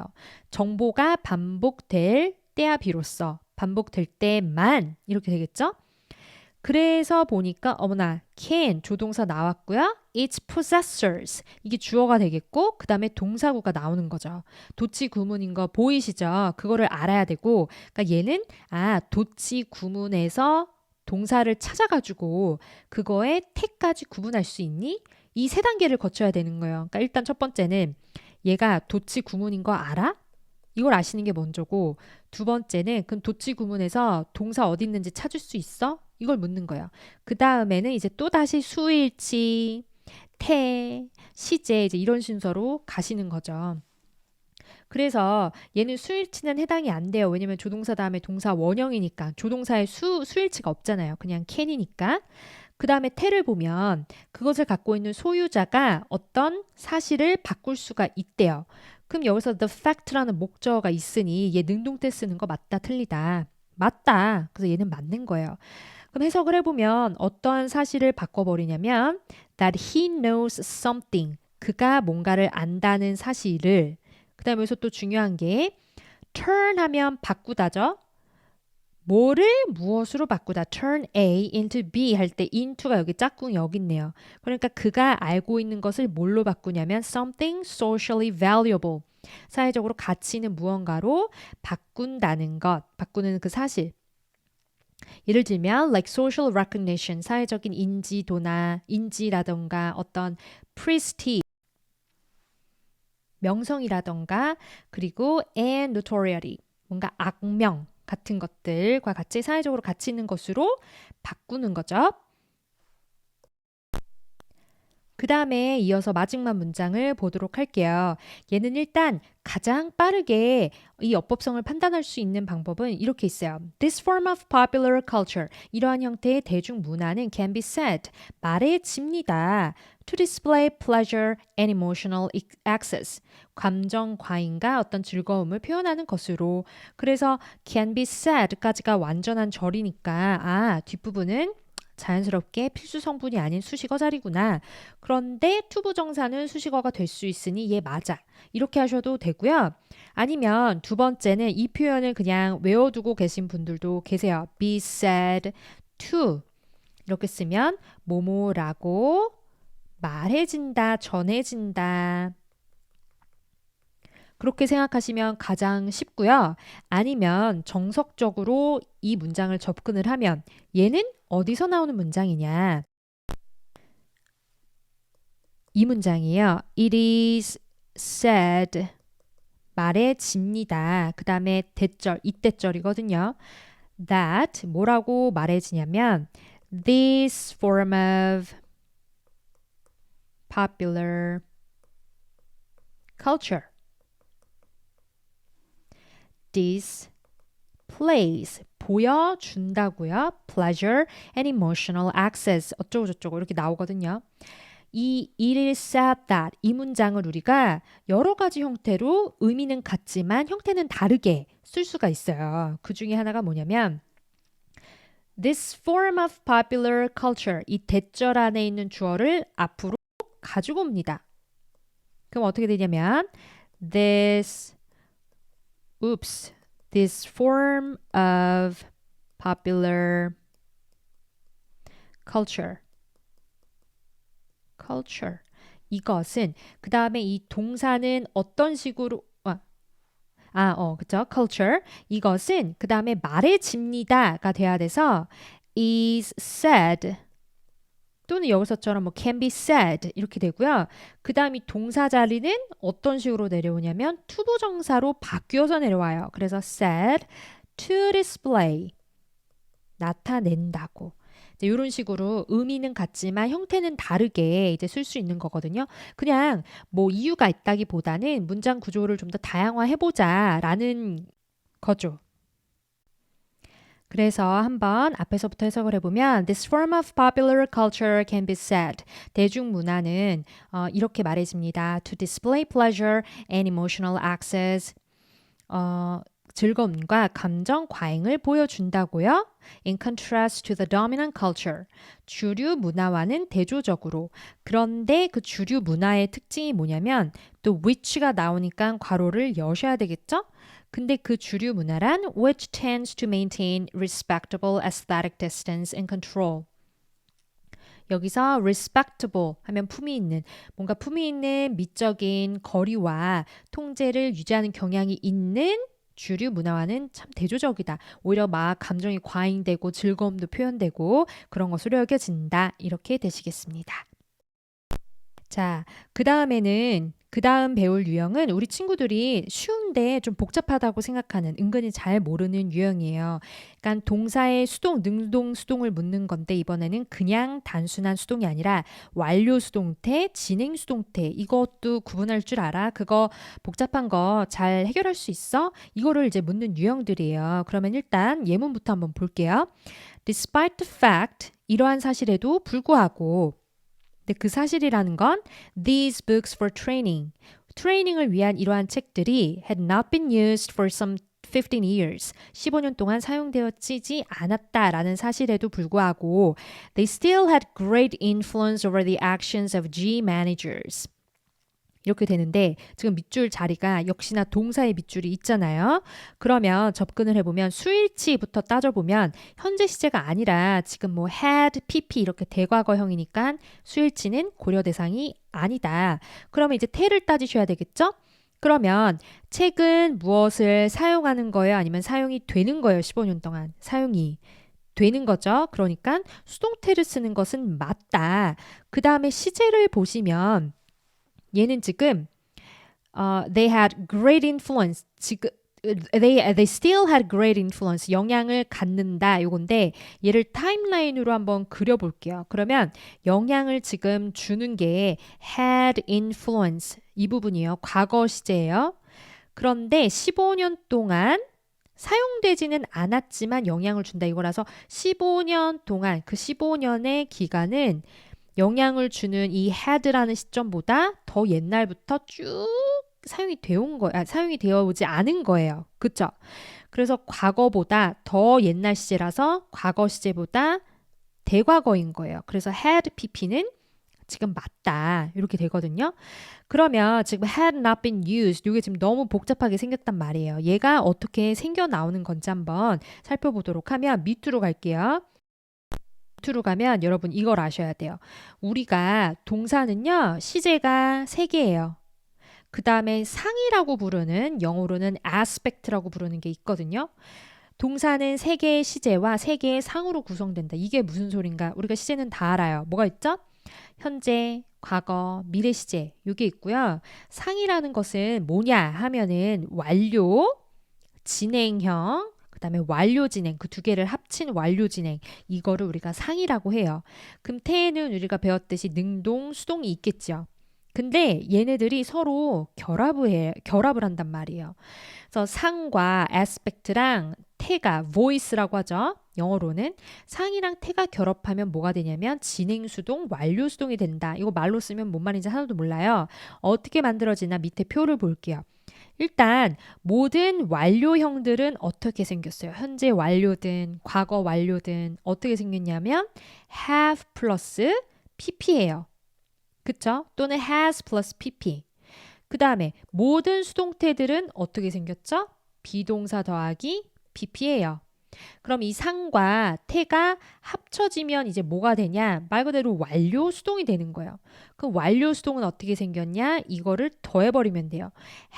정보가 반복될 때야 비로소. 반복될 때만 이렇게 되겠죠? 그래서 보니까 어머나 can 조동사 나왔고요. its possessors 이게 주어가 되겠고 그 다음에 동사구가 나오는 거죠. 도치 구문인 거 보이시죠? 그거를 알아야 되고 그러니까 얘는 도치 구문에서 동사를 찾아가지고 그거의 태까지 구분할 수 있니? 이 세 단계를 거쳐야 되는 거예요. 그러니까 일단 첫 번째는 얘가 도치 구문인 거 알아? 이걸 아시는 게 먼저고 두 번째는 그럼 도치 구문에서 동사 어디 있는지 찾을 수 있어? 이걸 묻는 거예요. 그 다음에는 이제 또다시 수일치, 태, 시제 이제 이런 순서로 가시는 거죠. 그래서 얘는 수일치는 해당이 안 돼요. 왜냐면 조동사 다음에 동사 원형이니까 조동사에 수일치가 없잖아요. 그냥 can이니까. 그 다음에 태를 보면 그것을 갖고 있는 소유자가 어떤 사실을 바꿀 수가 있대요. 그럼 여기서 the fact라는 목적어가 있으니 얘 능동태 쓰는 거 맞다 틀리다. 맞다. 그래서 얘는 맞는 거예요. 그럼 해석을 해보면 어떠한 사실을 바꿔버리냐면 that he knows something. 그가 뭔가를 안다는 사실을 그 다음에 여기서 또 중요한 게 turn 하면 바꾸다죠. 뭐를 무엇으로 바꾸다. turn A into B 할 때 into가 여기 짝꿍이 여기 있네요. 그러니까 그가 알고 있는 것을 뭘로 바꾸냐면 something socially valuable. 사회적으로 가치 있는 무언가로 바꾼다는 것. 바꾸는 그 사실. 예를 들면 like social recognition, 사회적인 인지라던가 어떤 prestige, 명성이라던가 그리고 and notoriety, 뭔가 악명 같은 것들과 같이 사회적으로 가치 있는 것으로 바꾸는 거죠. 그 다음에 이어서 마지막 문장을 보도록 할게요. 얘는 일단 가장 빠르게 이 어법성을 판단할 수 있는 방법은 이렇게 있어요. This form of popular culture, 이러한 형태의 대중문화는 can be said, 말해집니다. To display pleasure and emotional access, 감정 과잉과 어떤 즐거움을 표현하는 것으로. 그래서 can be said까지가 완전한 절이니까 뒷부분은 자연스럽게 필수 성분이 아닌 수식어 자리구나. 그런데 투부정사는 수식어가 될 수 있으니 얘 맞아. 이렇게 하셔도 되고요. 아니면 두 번째는 이 표현을 그냥 외워두고 계신 분들도 계세요. be said to 이렇게 쓰면 뭐뭐라고 말해진다, 전해진다. 그렇게 생각하시면 가장 쉽고요. 아니면 정석적으로 이 문장을 접근을 하면 얘는 어디서 나오는 문장이냐? 이 문장이에요. It is said 말해집니다. 그 다음에 대절, 이때절이거든요. That 뭐라고 말해지냐면 this form of popular culture displays 보여준다고요. pleasure and emotional access 어쩌고 저쩌고 이렇게 나오거든요. 이 it is said that 이 문장을 우리가 여러 가지 형태로 의미는 같지만 형태는 다르게 쓸 수가 있어요. 그 중에 하나가 뭐냐면 this form of popular culture 이 대절 안에 있는 주어를 앞으로 가지고 옵니다. 그럼 어떻게 되냐면 this form of popular culture 이것은 그 다음에 이 동사는 어떤 식으로 그쵸? culture 이것은 그 다음에 말해집니다가 돼야 돼서 is said 또는 여기서처럼 뭐 can be said 이렇게 되고요. 그 다음 이 동사 자리는 어떤 식으로 내려오냐면 투부정사로 바뀌어서 내려와요. 그래서 said to display 나타낸다고. 이런 식으로 의미는 같지만 형태는 다르게 이제 쓸 수 있는 거거든요. 그냥 뭐 이유가 있다기보다는 문장 구조를 좀 더 다양화해보자라는 거죠. 그래서 한번 앞에서부터 해석을 해보면 This form of popular culture can be said. 대중문화는 이렇게 말해집니다. To display pleasure and emotional access. 즐거움과 감정 과잉을 보여준다고요. In contrast to the dominant culture. 주류 문화와는 대조적으로. 그런데 그 주류 문화의 특징이 뭐냐면 또 which가 나오니까 괄호를 여셔야 되겠죠? 근데 그 주류 문화란 which tends to maintain respectable aesthetic distance and control. 여기서 respectable 하면 품위 있는, 뭔가 품위 있는 미적인 거리와 통제를 유지하는 경향이 있는 주류 문화와는 참 대조적이다. 오히려 막 감정이 과잉되고 즐거움도 표현되고 그런 것으로 여겨진다. 이렇게 되시겠습니다. 자, 그 다음 배울 유형은 우리 친구들이 쉬운데 좀 복잡하다고 생각하는 은근히 잘 모르는 유형이에요. 그러니까 동사의 수동, 능동, 수동을 묻는 건데 이번에는 그냥 단순한 수동이 아니라 완료 수동태, 진행 수동태 이것도 구분할 줄 알아? 그거 복잡한 거 잘 해결할 수 있어? 이거를 이제 묻는 유형들이에요. 그러면 일단 예문부터 한번 볼게요. Despite the fact, 이러한 사실에도 불구하고 근데 그 사실이라는 건 these books for training, 트레이닝을 위한 이러한 책들이 had not been used for some 15 years, 15년 동안 사용되어지지 않았다라는 사실에도 불구하고 they still had great influence over the actions of G managers. 이렇게 되는데 지금 밑줄 자리가 역시나 동사의 밑줄이 있잖아요. 그러면 접근을 해보면 수일치부터 따져보면 현재 시제가 아니라 지금 뭐 had, pp 이렇게 대과거형이니까 수일치는 고려 대상이 아니다. 그러면 이제 태를 따지셔야 되겠죠? 그러면 책은 무엇을 사용하는 거예요? 아니면 사용이 되는 거예요? 15년 동안 사용이 되는 거죠. 그러니까 수동태를 쓰는 것은 맞다. 그 다음에 시제를 보시면 얘는 지금 they had great influence. 지금 they still had great influence. 영향을 갖는다. 요건데 얘를 타임라인으로 한번 그려볼게요. 그러면 영향을 지금 주는 게 had influence 이 부분이에요. 과거 시제예요. 그런데 15년 동안 사용되지는 않았지만 영향을 준다 이거라서 15년 동안 그 15년의 기간은 영향을 주는 이 had라는 시점보다 더 옛날부터 쭉 사용이 되어 오지 않은 거예요. 그쵸? 그래서 과거보다 더 옛날 시제라서 과거 시제보다 대과거인 거예요. 그래서 had pp는 지금 맞다. 이렇게 되거든요. 그러면 지금 had not been used 이게 지금 너무 복잡하게 생겼단 말이에요. 얘가 어떻게 생겨 나오는 건지 한번 살펴보도록 하면 밑으로 갈게요. 밑으로 가면 여러분 이걸 아셔야 돼요. 우리가 동사는요. 시제가 3개예요. 그 다음에 상이라고 부르는 영어로는 aspect라고 부르는 게 있거든요. 동사는 3개의 시제와 3개의 상으로 구성된다. 이게 무슨 소린가? 우리가 시제는 다 알아요. 뭐가 있죠? 현재, 과거, 미래 시제 이게 있고요. 상이라는 것은 뭐냐 하면은 완료, 진행형, 그다음에 완료 진행 그 두 개를 합친 완료 진행 이거를 우리가 상이라고 해요. 그럼 태에는 우리가 배웠듯이 능동, 수동이 있겠죠. 근데 얘네들이 서로 결합을 한단 말이에요. 그래서 상과 aspect랑 태가 voice라고 하죠. 영어로는 상이랑 태가 결합하면 뭐가 되냐면 진행 수동, 완료 수동이 된다. 이거 말로 쓰면 뭔 말인지 하나도 몰라요. 어떻게 만들어지나 밑에 표를 볼게요. 일단 모든 완료형들은 어떻게 생겼어요? 현재 완료든 과거 완료든 어떻게 생겼냐면 have 플러스 pp예요. 그쵸? 또는 has 플러스 pp. 그 다음에 모든 수동태들은 어떻게 생겼죠? 비동사 더하기 pp예요. 그럼 이 상과 태가 합쳐지면 이제 뭐가 되냐? 말 그대로 완료 수동이 되는 거예요. 그럼 완료 수동은 어떻게 생겼냐? 이거를 더해버리면 돼요.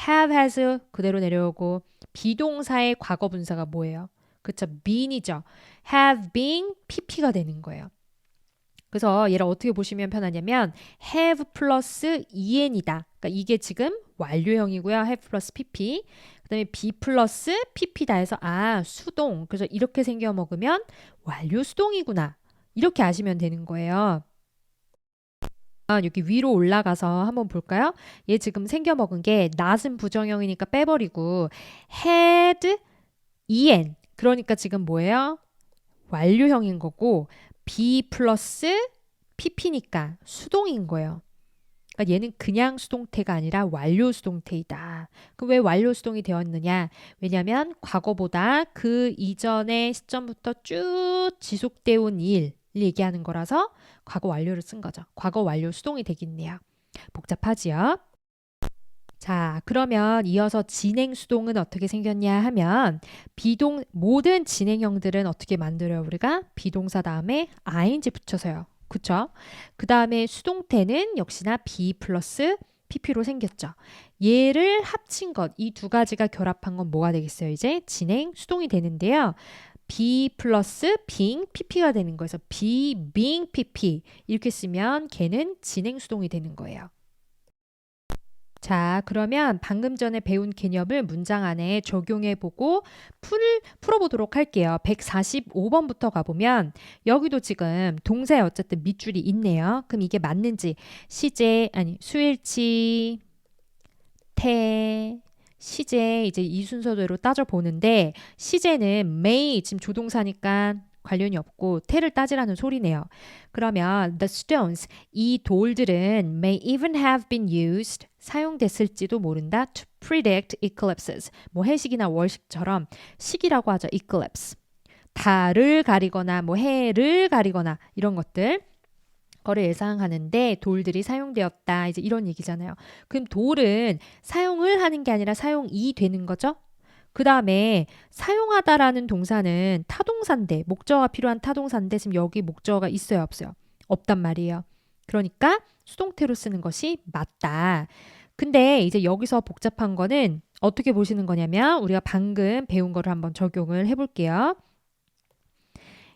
have, has 그대로 내려오고 비동사의 과거 분사가 뭐예요? 그쵸? been이죠. have been pp가 되는 거예요. 그래서 얘를 어떻게 보시면 편하냐면 have 플러스 en이다. 그러니까 이게 지금 완료형이고요. have 플러스 pp. 그다음에 be 플러스 pp다 해서 수동. 그래서 이렇게 생겨 먹으면 완료 수동이구나. 이렇게 아시면 되는 거예요. 여기 위로 올라가서 한번 볼까요? 얘 지금 생겨 먹은 게 not은 부정형이니까 빼버리고 had en. 그러니까 지금 뭐예요? 완료형인 거고 be 플러스 pp니까 수동인 거예요. 그러니까 얘는 그냥 수동태가 아니라 완료 수동태이다. 그 왜 완료 수동이 되었느냐? 왜냐하면 과거보다 그 이전의 시점부터 쭉 지속되어 온 일 얘기하는 거라서 과거 완료를 쓴 거죠. 과거 완료 수동이 되겠네요. 복잡하지요? 자, 그러면 이어서 진행 수동은 어떻게 생겼냐 하면 모든 진행형들은 어떻게 만들어요? 우리가 비동사 다음에 ing 붙여서요. 그쵸? 그 다음에 수동태는 역시나 be 플러스 pp로 생겼죠. 얘를 합친 것, 이 두 가지가 결합한 건 뭐가 되겠어요? 이제 진행 수동이 되는데요. be 플러스 being pp가 되는 거예요. 그래서 be being pp 이렇게 쓰면 걔는 진행 수동이 되는 거예요. 자, 그러면 방금 전에 배운 개념을 문장 안에 적용해보고 풀어보도록 할게요. 145번부터 가보면 여기도 지금 동사에 어쨌든 밑줄이 있네요. 그럼 이게 맞는지 수일치, 태, 시제 이제 이 순서대로 따져보는데 시제는 may 지금 조동사니까 관련이 없고 태를 따지라는 소리네요. 그러면 the stones 이 돌들은 may even have been used 사용됐을지도 모른다 to predict eclipses 뭐 해식이나 월식처럼 식이라고 하죠. eclipse 달을 가리거나 뭐 해를 가리거나 이런 것들 거를 예상하는데 돌들이 사용되었다 이제 이런 얘기잖아요. 그럼 돌은 사용을 하는 게 아니라 사용이 되는 거죠. 그 다음에 사용하다라는 동사는 타동사인데 목적어가 필요한 타동사인데 지금 여기 목적어가 있어요 없어요? 없단 말이에요. 그러니까 수동태로 쓰는 것이 맞다. 근데 이제 여기서 복잡한 거는 어떻게 보시는 거냐면 우리가 방금 배운 거를 한번 적용을 해볼게요.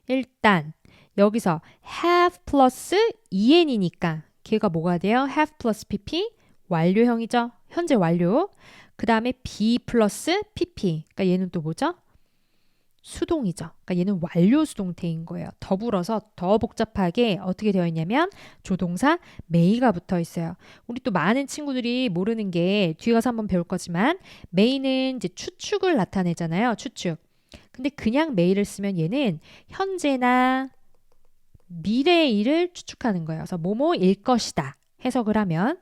일단 여기서 have 플러스 en이니까 걔가 뭐가 돼요? have 플러스 pp 완료형이죠. 현재 완료. 그 다음에 be 플러스 pp. 그러니까 얘는 또 뭐죠? 수동이죠. 그러니까 얘는 완료 수동태인 거예요. 더불어서 더 복잡하게 어떻게 되어 있냐면 조동사 may가 붙어 있어요. 우리 또 많은 친구들이 모르는 게 뒤에 가서 한번 배울 거지만 may는 이제 추측을 나타내잖아요. 추측. 근데 그냥 may를 쓰면 얘는 현재나 미래의 일을 추측하는 거예요. 그래서 뭐뭐일 것이다 해석을 하면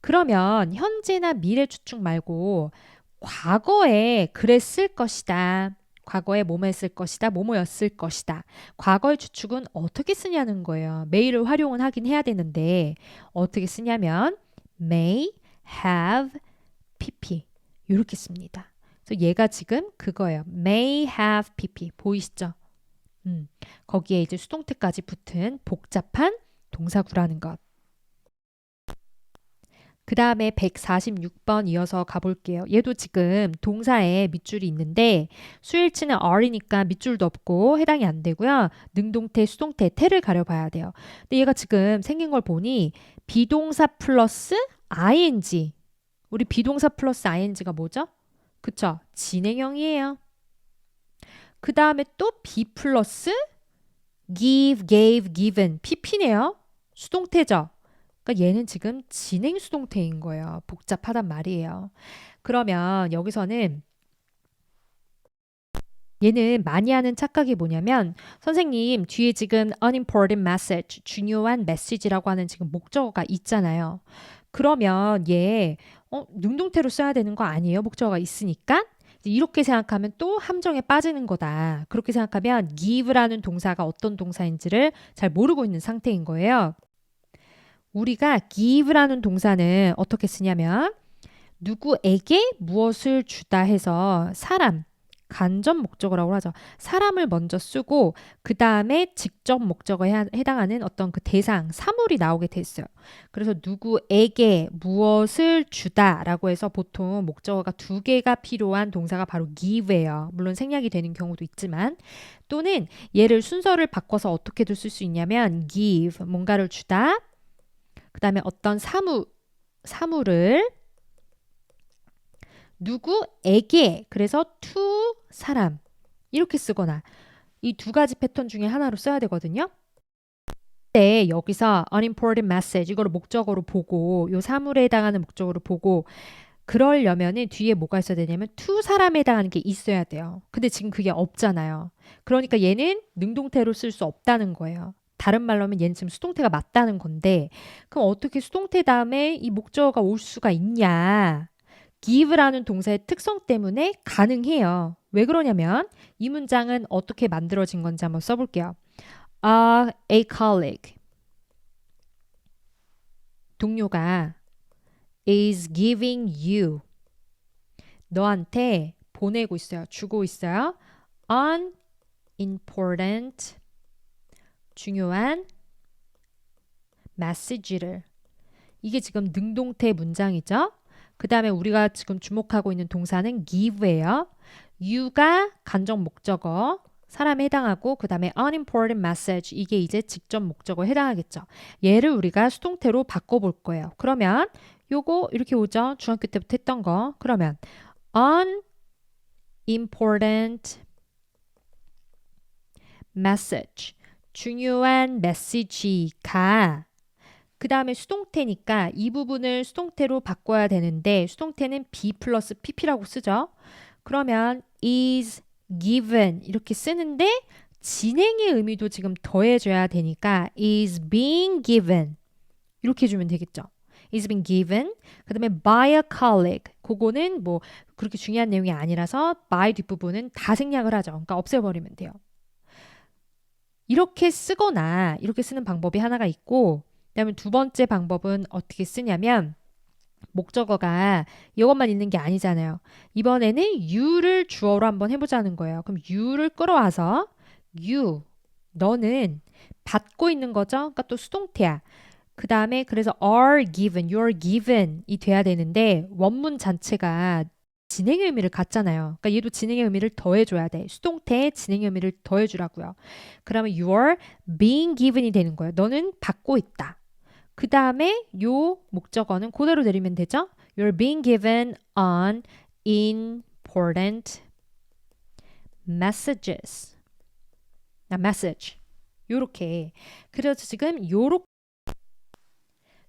그러면 현재나 미래 추측 말고 과거에 그랬을 것이다. 과거에 뭐뭐 했을 것이다. 뭐뭐였을 것이다. 과거의 추측은 어떻게 쓰냐는 거예요. may를 활용은 하긴 해야 되는데 어떻게 쓰냐면 may have pp 이렇게 씁니다. 그래서 얘가 지금 그거예요. may have pp 보이시죠? 거기에 이제 수동태까지 붙은 복잡한 동사구라는 것. 그 다음에 146번 이어서 가볼게요. 얘도 지금 동사에 밑줄이 있는데 수일치는 are이니까 밑줄도 없고 해당이 안 되고요. 능동태, 수동태, 태를 가려봐야 돼요. 근데 얘가 지금 생긴 걸 보니 비동사 플러스 ing. 우리 비동사 플러스 ing가 뭐죠? 그쵸? 진행형이에요. 그 다음에 또 be 플러스 give, gave, given. pp네요. 수동태죠. 그러니까 얘는 지금 진행 수동태인 거예요. 복잡하단 말이에요. 그러면 여기서는 얘는 많이 하는 착각이 뭐냐면 선생님 뒤에 지금 unimportant message, 중요한 메시지라고 하는 지금 목적어가 있잖아요. 그러면 얘 능동태로 써야 되는 거 아니에요? 목적어가 있으니까? 이렇게 생각하면 또 함정에 빠지는 거다. 그렇게 생각하면 give라는 동사가 어떤 동사인지를 잘 모르고 있는 상태인 거예요. 우리가 give라는 동사는 어떻게 쓰냐면 누구에게 무엇을 주다 해서 사람, 간접 목적어라고 하죠. 사람을 먼저 쓰고 그 다음에 직접 목적어에 해당하는 어떤 그 대상, 사물이 나오게 됐어요. 그래서 누구에게 무엇을 주다라고 해서 보통 목적어가 두 개가 필요한 동사가 바로 give예요. 물론 생략이 되는 경우도 있지만 또는 얘를 순서를 바꿔서 어떻게도 쓸 수 있냐면 give, 뭔가를 주다. 그 다음에 어떤 사물을 누구에게, 그래서 to 사람 이렇게 쓰거나 이 두 가지 패턴 중에 하나로 써야 되거든요. 근데 여기서 unimportant message 이거를 목적어로 보고 요 사물에 해당하는 목적어로 보고 그러려면은 뒤에 뭐가 있어야 되냐면 to 사람에 해당하는 게 있어야 돼요. 근데 지금 그게 없잖아요. 그러니까 얘는 능동태로 쓸 수 없다는 거예요. 다른 말로 하면 얘는 지금 수동태가 맞다는 건데 그럼 어떻게 수동태 다음에 이 목적어가 올 수가 있냐? give라는 동사의 특성 때문에 가능해요. 왜 그러냐면 이 문장은 어떻게 만들어진 건지 한번 써볼게요. A colleague. 동료가 is giving you. 너한테 보내고 있어요. 주고 있어요. unimportant. 중요한 message를. 이게 지금 능동태 문장이죠. 그 다음에 우리가 지금 주목하고 있는 동사는 give예요. you가 간접 목적어, 사람에 해당하고 그 다음에 unimportant message 이게 이제 직접 목적어에 해당하겠죠. 얘를 우리가 수동태로 바꿔볼 거예요. 그러면 요거 이렇게 오죠. 중학교 때부터 했던 거. 그러면 unimportant message 중요한 메시지가 그 다음에 수동태니까 이 부분을 수동태로 바꿔야 되는데 수동태는 be 플러스 pp라고 쓰죠. 그러면 is given 이렇게 쓰는데 진행의 의미도 지금 더해줘야 되니까 is being given 이렇게 해주면 되겠죠. is being given 그 다음에 by a colleague 그거는 뭐 그렇게 중요한 내용이 아니라서 by 뒷부분은 다 생략을 하죠. 그러니까 없애버리면 돼요. 이렇게 쓰거나 이렇게 쓰는 방법이 하나가 있고 그다음에 두 번째 방법은 어떻게 쓰냐면 목적어가 이것만 있는 게 아니잖아요. 이번에는 you를 주어로 한번 해보자는 거예요. 그럼 you를 끌어와서 you, 너는 받고 있는 거죠. 그러니까 또 수동태야. 그 다음에 그래서 are given, you're given 이 돼야 되는데 원문 자체가 진행의 의미를 갖잖아요. 그러니까 얘도 진행의 의미를 더해줘야 돼. 수동태에 진행의 의미를 더해주라고요. 그러면 you're being given이 되는 거예요. 너는 받고 있다. 그 다음에 요 목적어는 그대로 내리면 되죠. You're being given an important messages. message. 요렇게. 그래서 지금 요렇게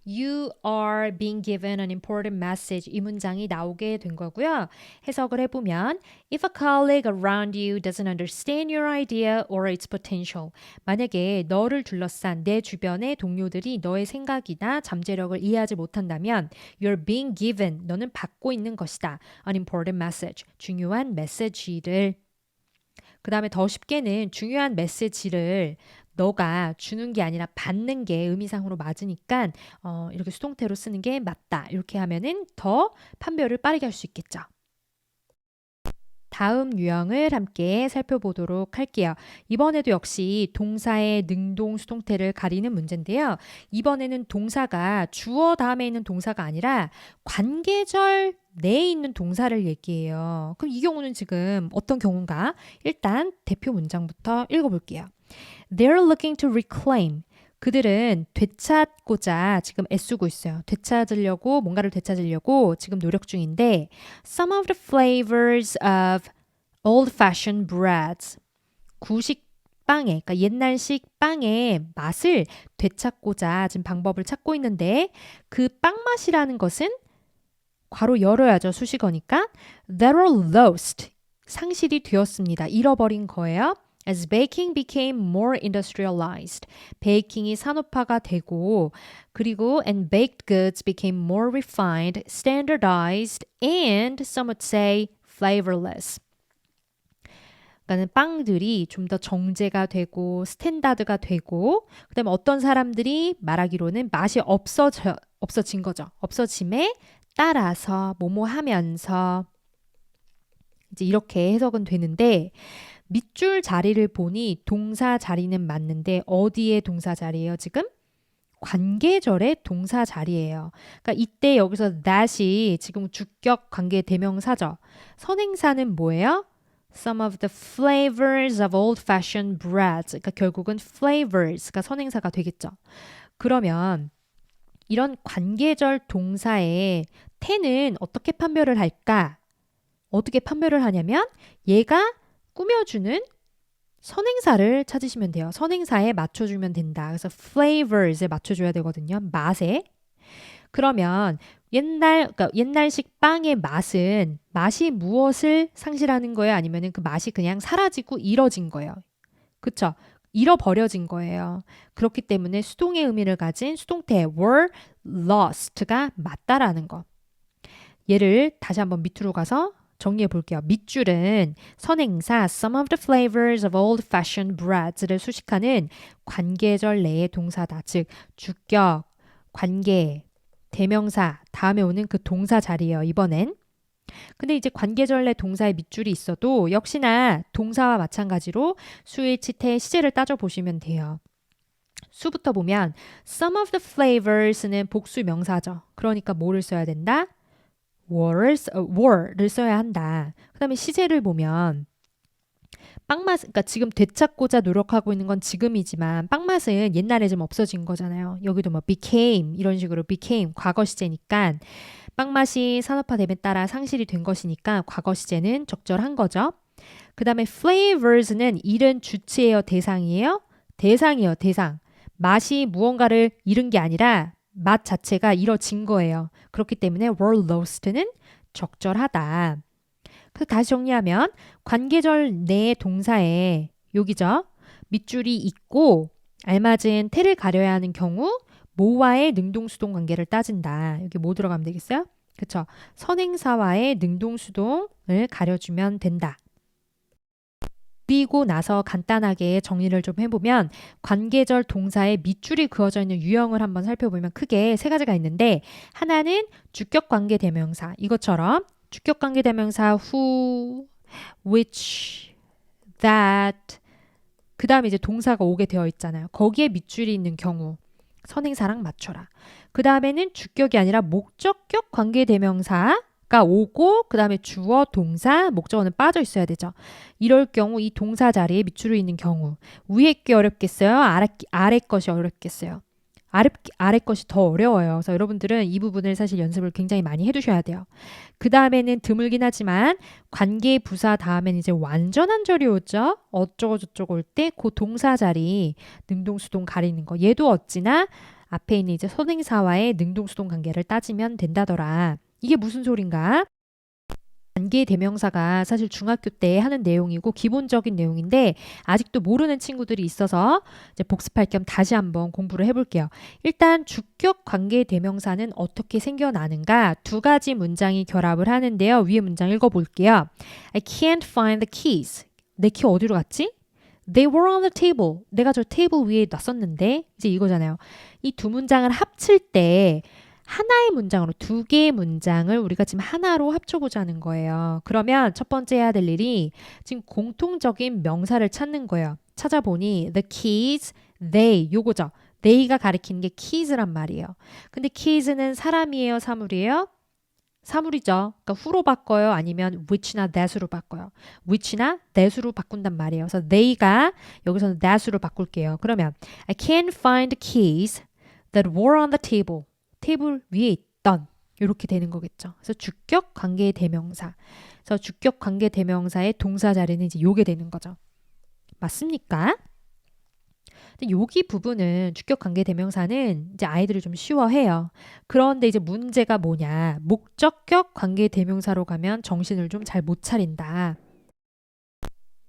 You are being given an important message. 이 문장이 나오게 된 거고요. 해석을 해보면 If a colleague around you doesn't understand your idea or its potential. 만약에 너를 둘러싼 내 주변의 동료들이 너의 생각이나 잠재력을 이해하지 못한다면 You're being given. 너는 받고 있는 것이다. An important message. 중요한 메시지를 그 다음에 더 쉽게는 중요한 메시지를 너가 주는 게 아니라 받는 게 의미상으로 맞으니까 이렇게 수동태로 쓰는 게 맞다. 이렇게 하면은 더 판별을 빠르게 할 수 있겠죠. 다음 유형을 함께 살펴보도록 할게요. 이번에도 역시 동사의 능동, 수동태를 가리는 문제인데요. 이번에는 동사가 주어 다음에 있는 동사가 아니라 관계절 내에 있는 동사를 얘기해요. 그럼 이 경우는 지금 어떤 경우인가? 일단 대표 문장부터 읽어볼게요. They're looking to reclaim. 그들은 되찾고자 지금 애쓰고 있어요. 뭔가를 되찾으려고 지금 노력 중인데 some of the flavors of old-fashioned breads. 구식 빵의, 그러니까 옛날식 빵의 맛을 되찾고자 지금 방법을 찾고 있는데 그 빵 맛이라는 것은 괄호 열어야죠. 수식어니까 that were lost. 상실이 되었습니다. 잃어버린 거예요. As baking became more industrialized. 베이킹이 산업화가 되고 그리고 and baked goods became more refined, standardized, and some would say flavorless. 그러니까 빵들이 좀 더 정제가 되고 스탠다드가 되고 그다음에 어떤 사람들이 말하기로는 맛이 없어진 거죠. 없어짐에 따라서 뭐뭐 하면서 이제 이렇게 해석은 되는데 밑줄 자리를 보니 동사 자리는 맞는데 어디에 동사 자리예요 지금? 관계절의 동사 자리예요. 그러니까 이때 여기서 that이 지금 주격 관계 대명사죠. 선행사는 뭐예요? Some of the flavors of old-fashioned breads. 그러니까 결국은 flavors가 선행사가 되겠죠. 그러면 이런 관계절 동사의 태는 어떻게 판별을 할까? 어떻게 판별을 하냐면 얘가 꾸며주는 선행사를 찾으시면 돼요. 선행사에 맞춰주면 된다. 그래서 flavors에 맞춰줘야 되거든요. 맛에. 그러면 그러니까 옛날식 빵의 맛이 무엇을 상실하는 거예요? 아니면 그 맛이 그냥 사라지고 잃어진 거예요? 그쵸? 잃어버려진 거예요. 그렇기 때문에 수동의 의미를 가진 수동태 were lost가 맞다라는 거. 얘를 다시 한번 밑으로 가서 정리해 볼게요. 밑줄은 선행사 some of the flavors of old-fashioned breads를 수식하는 관계절 내의 동사다. 즉 주격, 관계, 대명사 다음에 오는 그 동사 자리예요. 이번엔. 근데 이제 관계절 내 동사의 밑줄이 있어도 역시나 동사와 마찬가지로 수일치, 태, 시제를 따져보시면 돼요. 수부터 보면 some of the flavors는 복수 명사죠. 그러니까 뭐를 써야 된다? were를 써야 한다. 그 다음에 시제를 보면 빵맛, 그러니까 지금 되찾고자 노력하고 있는 건 지금이지만 빵맛은 옛날에 좀 없어진 거잖아요. 여기도 뭐 became 이런 식으로 became 과거 시제니까 빵맛이 산업화됨에 따라 상실이 된 것이니까 과거 시제는 적절한 거죠. 그 다음에 flavors는 잃은 주체예요, 대상이에요? 대상이에요, 대상. 맛이 무언가를 잃은 게 아니라 맛 자체가 잃어진 거예요. 그렇기 때문에 were lost는 적절하다. 그래서 다시 정리하면 관계절 내 동사에 여기죠. 밑줄이 있고 알맞은 태를 가려야 하는 경우 뭐와의 능동수동 관계를 따진다. 여기 뭐 들어가면 되겠어요? 그쵸? 선행사와의 능동수동을 가려주면 된다. 그리고 나서 간단하게 정리를 좀 해보면 관계절 동사에 밑줄이 그어져 있는 유형을 한번 살펴보면 크게 세 가지가 있는데 하나는 주격관계 대명사 이것처럼 주격관계 대명사 who, which, that 그 다음에 이제 동사가 오게 되어 있잖아요. 거기에 밑줄이 있는 경우 선행사랑 맞춰라. 그 다음에는 주격이 아니라 목적격 관계 대명사가 오고 그 다음에 주어, 동사, 목적어는 빠져 있어야 되죠. 이럴 경우 이 동사 자리에 밑줄이 있는 경우 위에 게 어렵겠어요? 아래 것이 어렵겠어요? 아래 것이 더 어려워요. 그래서 여러분들은 이 부분을 사실 연습을 굉장히 많이 해두셔야 돼요. 그 다음에는 드물긴 하지만 관계 부사 다음에는 이제 완전한 절이 오죠. 어쩌고 저쩌고 올 때 그 동사 자리 능동수동 가리는 거. 얘도 어찌나 앞에 있는 이제 선행사와의 능동수동 관계를 따지면 된다더라. 이게 무슨 소린가? 관계 대명사가 사실 중학교 때 하는 내용이고 기본적인 내용인데 아직도 모르는 친구들이 있어서 이제 복습할 겸 다시 한번 공부를 해볼게요. 일단 주격 관계 대명사는 어떻게 생겨나는가? 두 가지 문장이 결합을 하는데요. 위에 문장 읽어볼게요. I can't find the keys. 내 키 어디로 갔지? They were on the table. 내가 저 테이블 위에 놨었는데 이제 이거잖아요. 이 두 문장을 합칠 때 하나의 문장으로 두 개의 문장을 우리가 지금 하나로 합쳐보자는 거예요. 그러면 첫 번째 해야 될 일이 지금 공통적인 명사를 찾는 거예요. 찾아보니 the keys, they 요거죠. they가 가리키는 게 keys란 말이에요. 근데 keys는 사람이에요, 사물이에요? 사물이죠. 그러니까 who로 바꿔요? 아니면 which나 that으로 바꿔요? which나 that으로 바꾼단 말이에요. 그래서 they가 여기서는 that으로 바꿀게요. 그러면 I can't find the keys that were on the table. 테이블 위에 있던 이렇게 되는 거겠죠. 그래서 주격 관계 대명사. 그래서 주격 관계 대명사의 동사 자리는 이제 요게 되는 거죠. 맞습니까? 근데 여기 부분은 주격 관계 대명사는 이제 아이들이 좀 쉬워해요. 그런데 이제 문제가 뭐냐? 목적격 관계 대명사로 가면 정신을 좀 잘 못 차린다.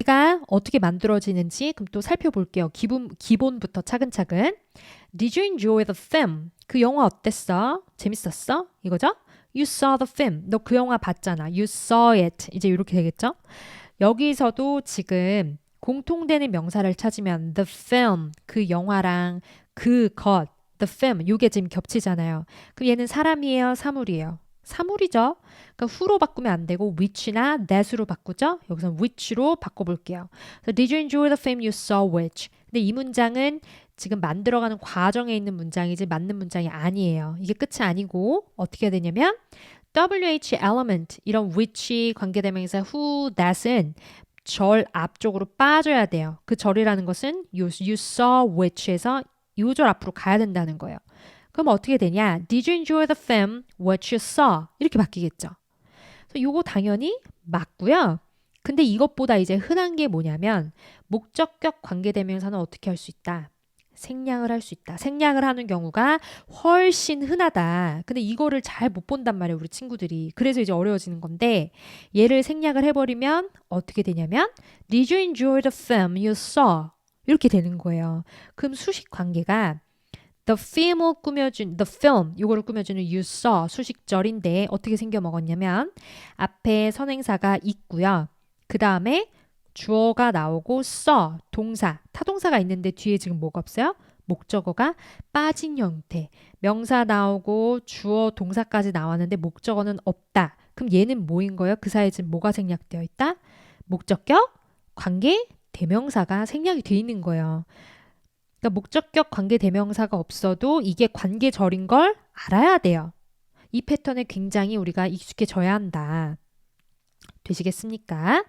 가 어떻게 만들어지는지 그럼 또 살펴볼게요. 기본부터 차근차근. Did you enjoy the film? 그 영화 어땠어? 재밌었어? 이거죠? You saw the film. 너 그 영화 봤잖아. You saw it. 이제 이렇게 되겠죠? 여기서도 지금 공통되는 명사를 찾으면 the film, 그 영화랑 그것, the film, 요게 지금 겹치잖아요. 그럼 얘는 사람이에요? 사물이에요? 사물이죠. 그러니까 who로 바꾸면 안 되고 which나 that으로 바꾸죠. 여기서 which로 바꿔볼게요. So, Did you enjoy the film you saw which? 근데 이 문장은 지금 만들어가는 과정에 있는 문장이지 맞는 문장이 아니에요. 이게 끝이 아니고 어떻게 해야 되냐면 WH element 이런 which 관계대명사 who, that은 절 앞쪽으로 빠져야 돼요. 그 절이라는 것은 you saw which에서 이 절 앞으로 가야 된다는 거예요. 그럼 어떻게 되냐? Did you enjoy the film? What you saw? 이렇게 바뀌겠죠. 그래서 요거 당연히 맞고요. 근데 이것보다 이제 흔한 게 뭐냐면 목적격 관계대명사는 어떻게 할 수 있다? 생략을 할 수 있다. 생략을 하는 경우가 훨씬 흔하다. 근데 이거를 잘 못 본단 말이에요, 우리 친구들이. 그래서 이제 어려워지는 건데 얘를 생략을 해버리면 어떻게 되냐면 Did you enjoy the film you saw? 이렇게 되는 거예요. 그럼 수식 관계가 the film을 꾸며준 the film 이거를 꾸며주는 you saw 수식절인데 어떻게 생겨 먹었냐면 앞에 선행사가 있고요. 그 다음에 주어가 나오고 saw 동사 타동사가 있는데 뒤에 지금 뭐가 없어요? 목적어가 빠진 형태. 명사 나오고 주어 동사까지 나왔는데 목적어는 없다. 그럼 얘는 뭐인 거예요? 그 사이에 지금 뭐가 생략되어 있다? 목적격 관계 대명사가 생략이 되어 있는 거예요. 그러니까 목적격 관계 대명사가 없어도 이게 관계절인 걸 알아야 돼요. 이 패턴에 굉장히 우리가 익숙해져야 한다. 되시겠습니까?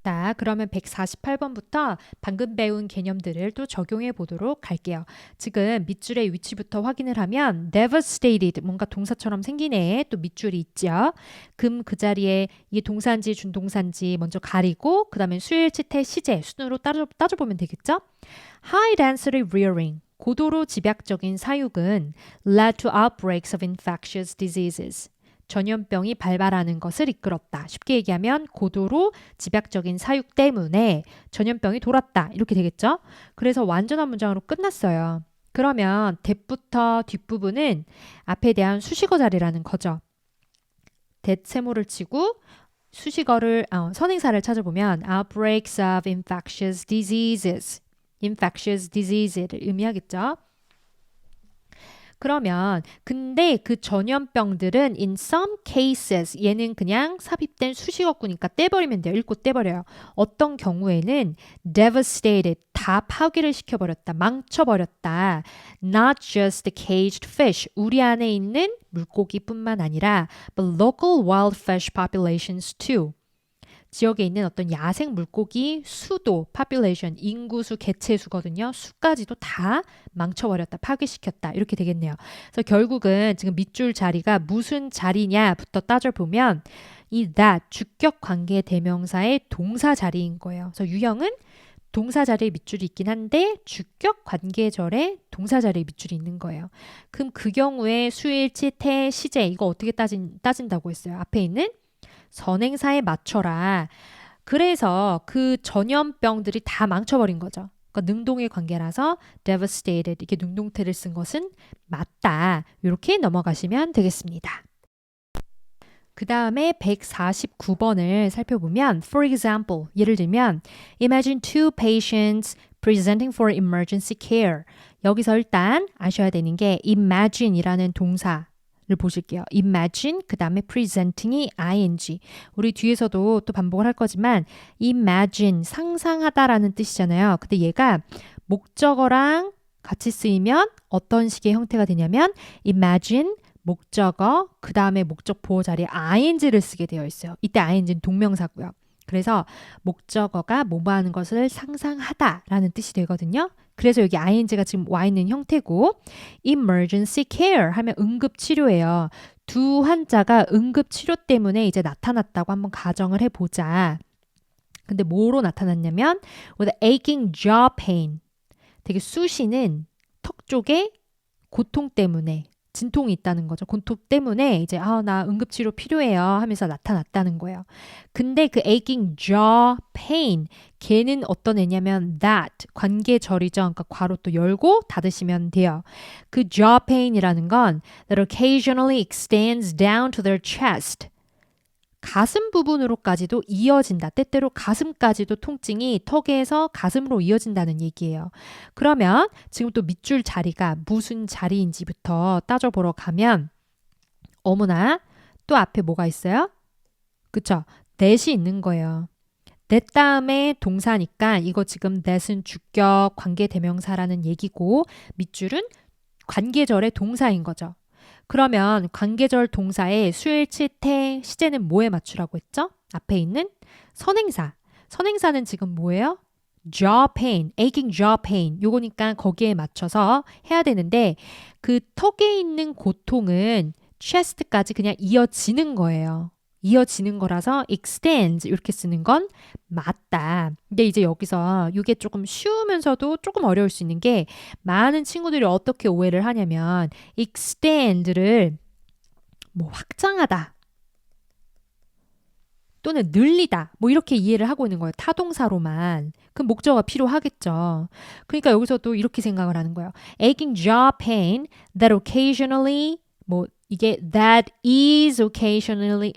자, 그러면 148번부터 방금 배운 개념들을 또 적용해 보도록 할게요. 지금 밑줄의 위치부터 확인을 하면 devastated 뭔가 동사처럼 생기네. 또 밑줄이 있죠. 금 그 자리에 이게 동사인지 준동사인지 먼저 가리고 그 다음에 수일치 태 시제 순으로 따져보면 되겠죠. High density rearing 고도로 집약적인 사육은 led to outbreaks of infectious diseases. 전염병이 발발하는 것을 이끌었다. 쉽게 얘기하면 고도로 집약적인 사육 때문에 전염병이 돌았다. 이렇게 되겠죠? 그래서 완전한 문장으로 끝났어요. 그러면 that부터 뒷부분은 앞에 대한 수식어 자리라는 거죠. that 세모를 치고 수식어를 선행사를 찾아보면 outbreaks of infectious diseases, infectious disease를 의미하겠죠. 그러면 근데 그 전염병들은 in some cases 얘는 그냥 삽입된 수식어구니까 떼버리면 돼요. 읽고 떼버려요. 어떤 경우에는 devastated 다 파괴를 시켜버렸다. 망쳐버렸다. Not just the caged fish 우리 안에 있는 물고기뿐만 아니라 but local wild fish populations too. 지역에 있는 어떤 야생 물고기 수도, population, 인구수, 개체수거든요. 수까지도 다 망쳐버렸다, 파괴시켰다 이렇게 되겠네요. 그래서 결국은 지금 밑줄 자리가 무슨 자리냐부터 따져보면 이 that, 주격 관계 대명사의 동사 자리인 거예요. 그래서 유형은 동사 자리에 밑줄이 있긴 한데 주격 관계절에 동사 자리에 밑줄이 있는 거예요. 그럼 그 경우에 수일치, 태, 시제 이거 어떻게 따진다고 했어요? 앞에 있는 선행사에 맞춰라. 그래서 그 전염병들이 다 망쳐버린 거죠. 그러니까 능동의 관계라서 devastated 이렇게 능동태를 쓴 것은 맞다. 이렇게 넘어가시면 되겠습니다. 그 다음에 149번을 살펴보면 for example 예를 들면 imagine two patients presenting for emergency care. 여기서 일단 아셔야 되는 게 imagine이라는 동사를 보실게요. imagine 그 다음에 presenting이 ing. 우리 뒤에서도 또 반복을 할 거지만 imagine 상상하다라는 뜻이잖아요. 근데 얘가 목적어랑 같이 쓰이면 어떤 식의 형태가 되냐면 imagine 목적어 그 다음에 목적 보호 자리에 ing를 쓰게 되어 있어요. 이때 ing는 동명사고요. 그래서 목적어가 뭐뭐 하는 것을 상상하다라는 뜻이 되거든요. 그래서 여기 ing가 지금 와 있는 형태고 emergency care 하면 응급치료예요. 두 한자가 응급치료 때문에 이제 나타났다고 한번 가정을 해보자. 근데 뭐로 나타났냐면 with aching jaw pain 되게 쑤시는 턱 쪽에 고통 때문에 진통이 있다는 거죠. 고통 때문에 이제 나 응급치료 필요해요 하면서 나타났다는 거예요. 근데 그 aching jaw pain 걔는 어떤 애냐면 that 관계절이죠. 그러니까 괄호 또 열고 닫으시면 돼요. 그 jaw pain이라는 건 that occasionally extends down to their chest 가슴 부분으로까지도 이어진다. 때때로 가슴까지도 통증이 턱에서 가슴으로 이어진다는 얘기예요. 그러면 지금 또 밑줄 자리가 무슨 자리인지부터 따져보러 가면 어머나 또 앞에 뭐가 있어요? 그쵸? that이 있는 거예요. that 다음에 동사니까 이거 지금 that은 주격 관계대명사라는 얘기고 밑줄은 관계절의 동사인 거죠. 그러면 관계절 동사의 수일치, 태, 시제는 뭐에 맞추라고 했죠? 앞에 있는 선행사. 선행사는 지금 뭐예요? jaw pain, aching jaw pain. 요거니까 거기에 맞춰서 해야 되는데 그 턱에 있는 고통은 chest까지 그냥 이어지는 거예요. 이어지는 거라서 extends 이렇게 쓰는 건 맞다. 근데 이제 여기서 이게 조금 쉬우면서도 조금 어려울 수 있는 게 많은 친구들이 어떻게 오해를 하냐면 extend를 뭐 확장하다 또는 늘리다 뭐 이렇게 이해를 하고 있는 거예요. 타동사로만. 그럼 목적어가 필요하겠죠. 그러니까 여기서도 이렇게 생각을 하는 거예요. aching jaw pain that occasionally 뭐 이게 that is occasionally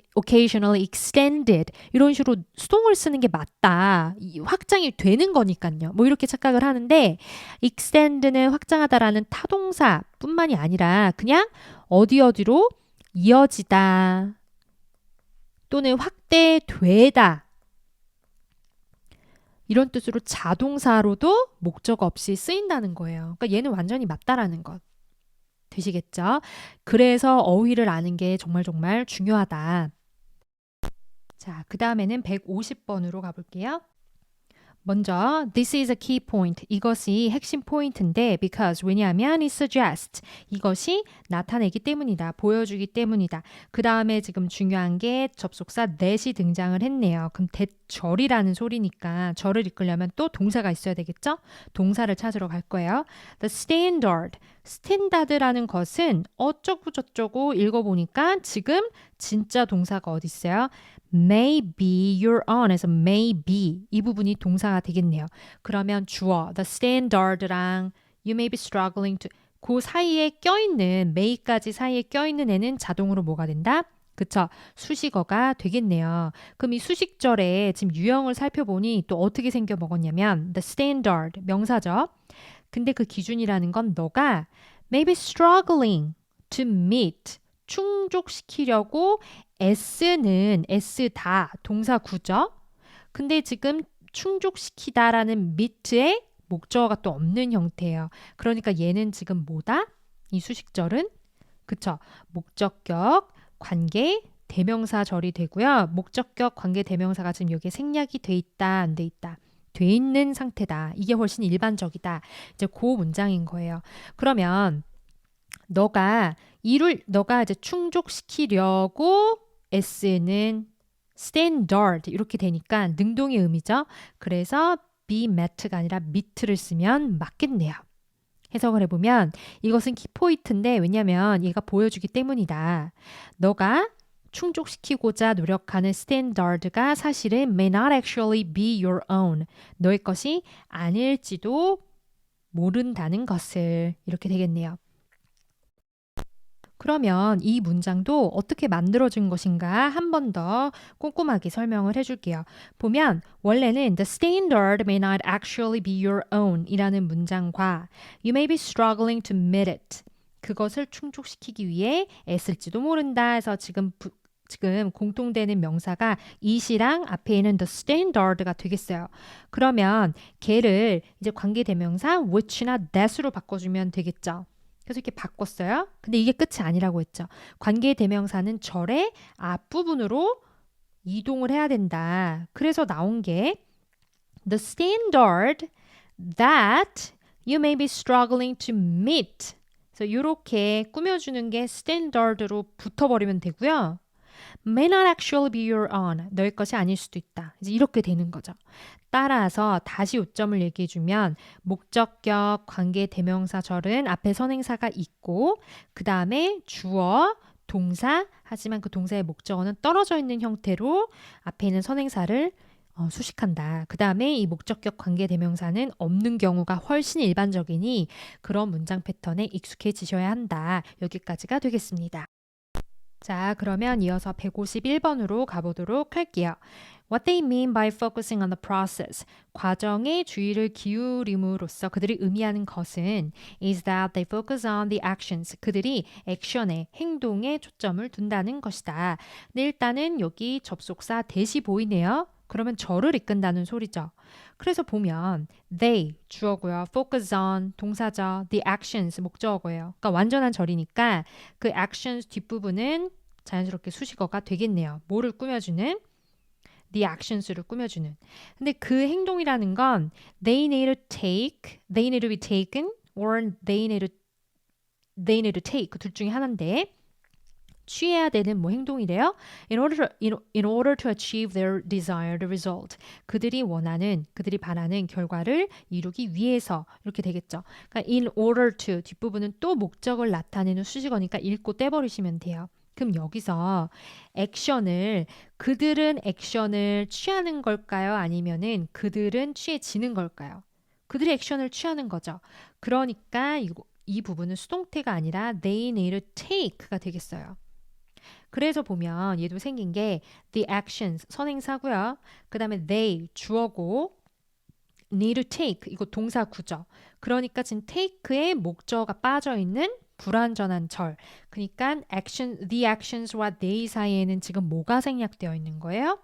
extended 이런 식으로 수동을 쓰는 게 맞다. 확장이 되는 거니까요. 뭐 이렇게 착각을 하는데 extend는 확장하다라는 타동사뿐만이 아니라 그냥 어디로 이어지다 또는 확대되다 이런 뜻으로 자동사로도 목적 없이 쓰인다는 거예요. 그러니까 얘는 완전히 맞다라는 것. 되시겠죠? 그래서 어휘를 아는 게 정말 중요하다. 자, 그 다음에는 150번으로 가볼게요. 먼저 this is a key point. 이것이 핵심 포인트인데 because 왜냐하면 it suggests. 이것이 나타내기 때문이다. 보여주기 때문이다. 그 다음에 지금 중요한 게 접속사 that이 등장을 했네요. 그럼 that절이라는 소리니까 절을 이끌려면 또 동사가 있어야 되겠죠? 동사를 찾으러 갈 거예요. The standard. 스탠다드라는 것은 어쩌고 저쩌고 읽어보니까 지금 진짜 동사가 어디 있어요? may be your own에서 may be 이 부분이 동사가 되겠네요. 그러면 주어 the standard랑 you may be struggling to 그 사이에 껴있는 may까지 사이에 껴있는 애는 자동으로 뭐가 된다? 그쵸? 수식어가 되겠네요. 그럼 이 수식절에 지금 유형을 살펴보니 또 어떻게 생겨 먹었냐면 the standard 명사죠. 근데 그 기준이라는 건 너가 maybe struggling to meet 충족시키려고 S는 S다 동사 구죠. 근데 지금 충족시키다라는 meet에 목적어가 또 없는 형태예요. 그러니까 얘는 지금 뭐다? 이 수식절은 그쵸? 목적격, 관계, 대명사절이 되고요. 목적격, 관계, 대명사가 지금 여기에 생략이 돼 있다, 안 돼 있다. 돼 있는 상태다. 이게 훨씬 일반적이다. 이제 그 문장인 거예요. 그러면 너가 이제 충족시키려고 S는 standard 이렇게 되니까 능동의 의미죠. 그래서 be met가 아니라 meet를 쓰면 맞겠네요. 해석을 해보면 이것은 키포인트인데 왜냐면 얘가 보여주기 때문이다. 너가 충족시키고자 노력하는 스탠다드가 사실은 may not actually be your own. 너의 것이 아닐지도 모른다는 것을 이렇게 되겠네요. 그러면 이 문장도 어떻게 만들어진 것인가 한 번 더 꼼꼼하게 설명을 해줄게요. 보면 원래는 The standard may not actually be your own 이라는 문장과 You may be struggling to meet it 그것을 충족시키기 위해 애쓸지도 모른다 해서 지금 공통되는 명사가 it이랑 앞에 있는 the standard가 되겠어요. 그러면 걔를 이제 관계대명사 which나 that으로 바꿔주면 되겠죠. 그래서 이렇게 바꿨어요. 근데 이게 끝이 아니라고 했죠. 관계대명사는 절의 앞부분으로 이동을 해야 된다. 그래서 나온 게 the standard that you may be struggling to meet. 그래서 이렇게 꾸며주는 게 standard로 붙어버리면 되고요. may not actually be your own. 너의 것이 아닐 수도 있다. 이제 이렇게 되는 거죠. 따라서 다시 요점을 얘기해주면 목적격, 관계, 대명사, 절은 앞에 선행사가 있고 그 다음에 주어, 동사 하지만 그 동사의 목적어는 떨어져 있는 형태로 앞에 있는 선행사를 수식한다. 그 다음에 이 목적격 관계 대명사는 없는 경우가 훨씬 일반적이니 그런 문장 패턴에 익숙해지셔야 한다. 여기까지가 되겠습니다. 자, 그러면 이어서 151번으로 가보도록 할게요. What they mean by focusing on the process. 과정에 주의를 기울임으로써 그들이 의미하는 것은 is that they focus on the actions. 그들이 액션에, 행동에 초점을 둔다는 것이다. 근데 일단은 여기 접속사 대시 보이네요. 그러면 저를 이끈다는 소리죠. 그래서 보면 they 주어고요. focus on 동사죠. the actions 목적어고요. 그러니까 완전한 절이니까 그 actions 뒷부분은 자연스럽게 수식어가 되겠네요. 뭐를 꾸며주는? the actions를 꾸며주는. 근데 그 행동이라는 건 they need to take, they need to be taken or they need to take 둘 중에 하나인데 취해야 되는 뭐 행동이래요? In order to achieve their desired result. 그들이 원하는, 그들이 바라는 결과를 이루기 위해서 이렇게 되겠죠. 그러니까 in order to 뒷부분은 또 목적을 나타내는 수식어니까 읽고 떼버리시면 돼요. 그럼 여기서 그들은 액션을 취하는 걸까요? 아니면은 그들은 취해지는 걸까요? 그들이 액션을 취하는 거죠. 그러니까 이 부분은 수동태가 아니라 they need to take가 되겠어요. 그래서 보면 얘도 생긴 게 the actions 선행사고요. 그 다음에 they 주어고 need to take 이거 동사구죠. 그러니까 지금 take의 목적어가 빠져있는 불완전한 절. 그러니까 the actions와 they 사이에는 지금 뭐가 생략되어 있는 거예요?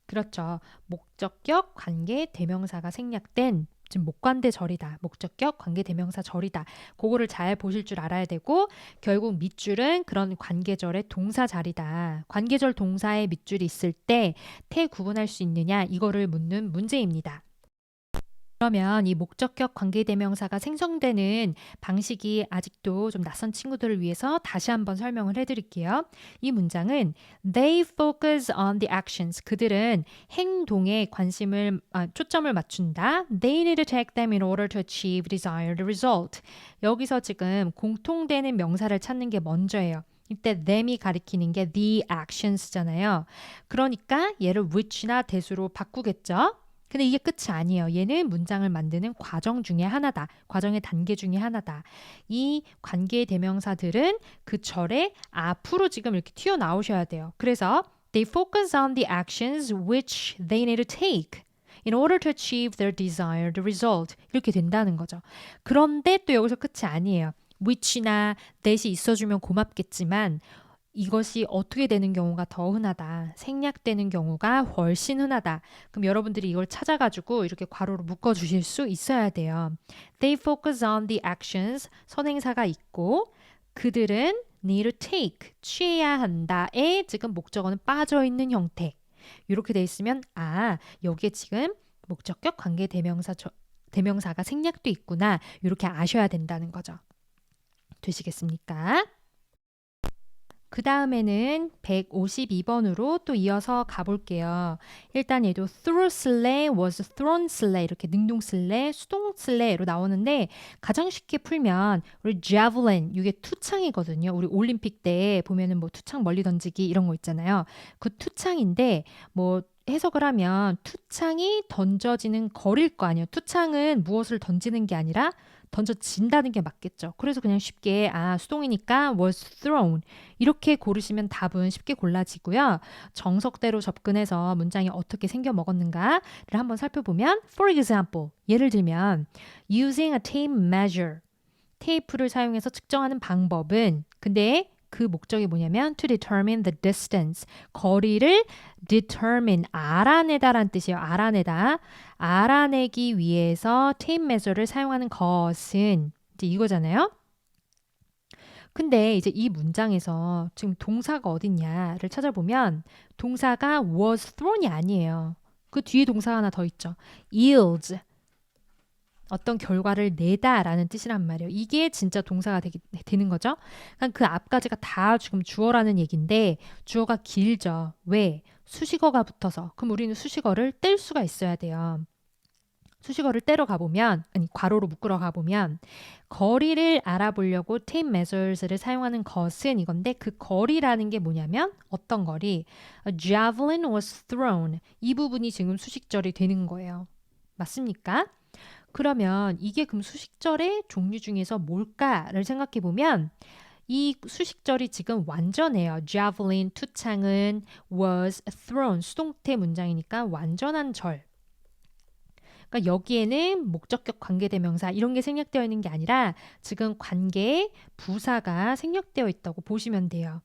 그렇죠. 목적격, 관계, 대명사가 생략된 지금 목관대 절이다. 목적격, 관계, 대명사 절이다. 그거를 잘 보실 줄 알아야 되고 결국 밑줄은 그런 관계절의 동사 자리다. 관계절 동사의 밑줄이 있을 때 태 구분할 수 있느냐 이거를 묻는 문제입니다. 그러면 이 목적격 관계대명사가 생성되는 방식이 아직도 좀 낯선 친구들을 위해서 다시 한번 설명을 해드릴게요. 이 문장은 They focus on the actions. 그들은 행동에 초점을 맞춘다. They need to take them in order to achieve desired result. 여기서 지금 공통되는 명사를 찾는 게 먼저예요. 이때 them이 가리키는 게 the actions잖아요. 그러니까 얘를 which나 that으로 바꾸겠죠. 근데 이게 끝이 아니에요. 얘는 문장을 만드는 과정 중에 하나다. 과정의 단계 중에 하나다. 이 관계 대명사들은 그 절의 앞으로 지금 이렇게 튀어나오셔야 돼요. 그래서 they focus on the actions which they need to take in order to achieve their desired result. 이렇게 된다는 거죠. 그런데 또 여기서 끝이 아니에요. which나 that이 있어주면 고맙겠지만 이것이 어떻게 되는 경우가 더 흔하다. 생략되는 경우가 훨씬 흔하다. 그럼 여러분들이 이걸 찾아가지고 이렇게 괄호로 묶어주실 수 있어야 돼요. They focus on the actions. 선행사가 있고 그들은 need to take. 취해야 한다에 지금 목적어는 빠져있는 형태. 이렇게 돼 있으면 여기에 지금 목적격 관계 대명사가 생략돼 있구나. 이렇게 아셔야 된다는 거죠. 되시겠습니까? 그 다음에는 152번으로 또 이어서 가볼게요. 일단 얘도 threw sleigh, was thrown sleigh 이렇게 능동 슬레, 수동 슬레로 나오는데 가장 쉽게 풀면 우리 javelin 이게 투창이거든요. 우리 올림픽 때 보면은 뭐 투창 멀리 던지기 이런 거 있잖아요. 그 투창인데 뭐 해석을 하면 투창이 던져지는 거리일 거 아니에요. 투창은 무엇을 던지는 게 아니라 던져진다는 게 맞겠죠. 그래서 그냥 쉽게 수동이니까 was thrown 이렇게 고르시면 답은 쉽게 골라지고요. 정석대로 접근해서 문장이 어떻게 생겨 먹었는가를 한번 살펴보면 for example 예를 들면 using a tape measure 테이프를 사용해서 측정하는 방법은 근데 그 목적이 뭐냐면 to determine the distance 거리를 determine 알아내다란 뜻이에요. 알아내기 위해서 tape measure를 사용하는 것은 이제 이거잖아요. 근데 이제 이 문장에서 지금 동사가 어딨냐를 찾아보면 동사가 was thrown이 아니에요. 그 뒤에 동사 하나 더 있죠. yields 어떤 결과를 내다라는 뜻이란 말이에요. 이게 진짜 동사가 되는 거죠. 그러니까 그 앞까지가 다 지금 주어라는 얘기인데 주어가 길죠. 왜? 수식어가 붙어서. 그럼 우리는 수식어를 뗄 수가 있어야 돼요. 수식어를 떼러 가보면 괄호로 묶으러 가보면 거리를 알아보려고 tape measures를 사용하는 것은 이건데 그 거리라는 게 뭐냐면 어떤 거리? A javelin was thrown. 이 부분이 지금 수식절이 되는 거예요. 맞습니까? 그러면 이게 그럼 수식절의 종류 중에서 뭘까를 생각해 보면 이 수식절이 지금 완전해요. javelin, 투창은 was thrown, 수동태 문장이니까 완전한 절. 그러니까 여기에는 목적격 관계대명사 이런 게 생략되어 있는 게 아니라 지금 관계의 부사가 생략되어 있다고 보시면 돼요.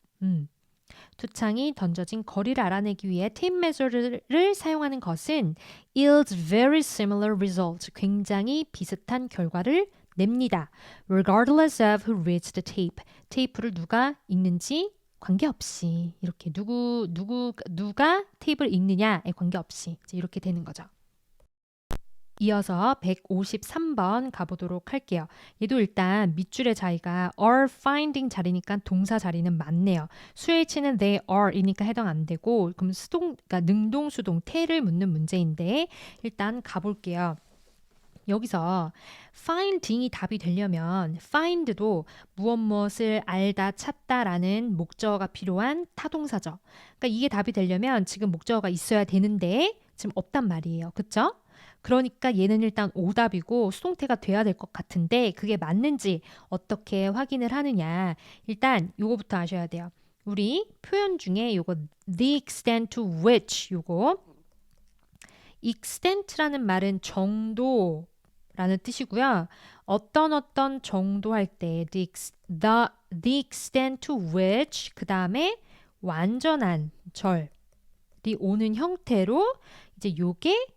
투창이 던져진 거리를 알아내기 위해 tape measure를 사용하는 것은 yields very similar results. 굉장히 비슷한 결과를 냅니다. Regardless of who reads the tape. 테이프를 누가 읽는지 관계없이 이렇게 누가 테이프를 읽느냐에 관계없이 이제 이렇게 되는 거죠. 이어서 153번 가보도록 할게요. 얘도 일단 밑줄의 자리가 are finding 자리니까 동사 자리는 맞네요. 수일치는 they are이니까 해당 안 되고 그럼 그러니까 능동, 수동, 태를 묻는 문제인데 일단 가볼게요. 여기서 finding이 답이 되려면 find도 무엇을 알다, 찾다라는 목적어가 필요한 타동사죠. 그러니까 이게 답이 되려면 지금 목적어가 있어야 되는데 지금 없단 말이에요. 그쵸? 그러니까 얘는 일단 오답이고 수동태가 돼야 될 것 같은데 그게 맞는지 어떻게 확인을 하느냐. 일단 요거부터 아셔야 돼요. 우리 표현 중에 요거 the extent to which 요거 extent라는 말은 정도라는 뜻이고요. 어떤 정도 할 때 the extent to which 그 다음에 완전한 절이 오는 형태로 이제 요게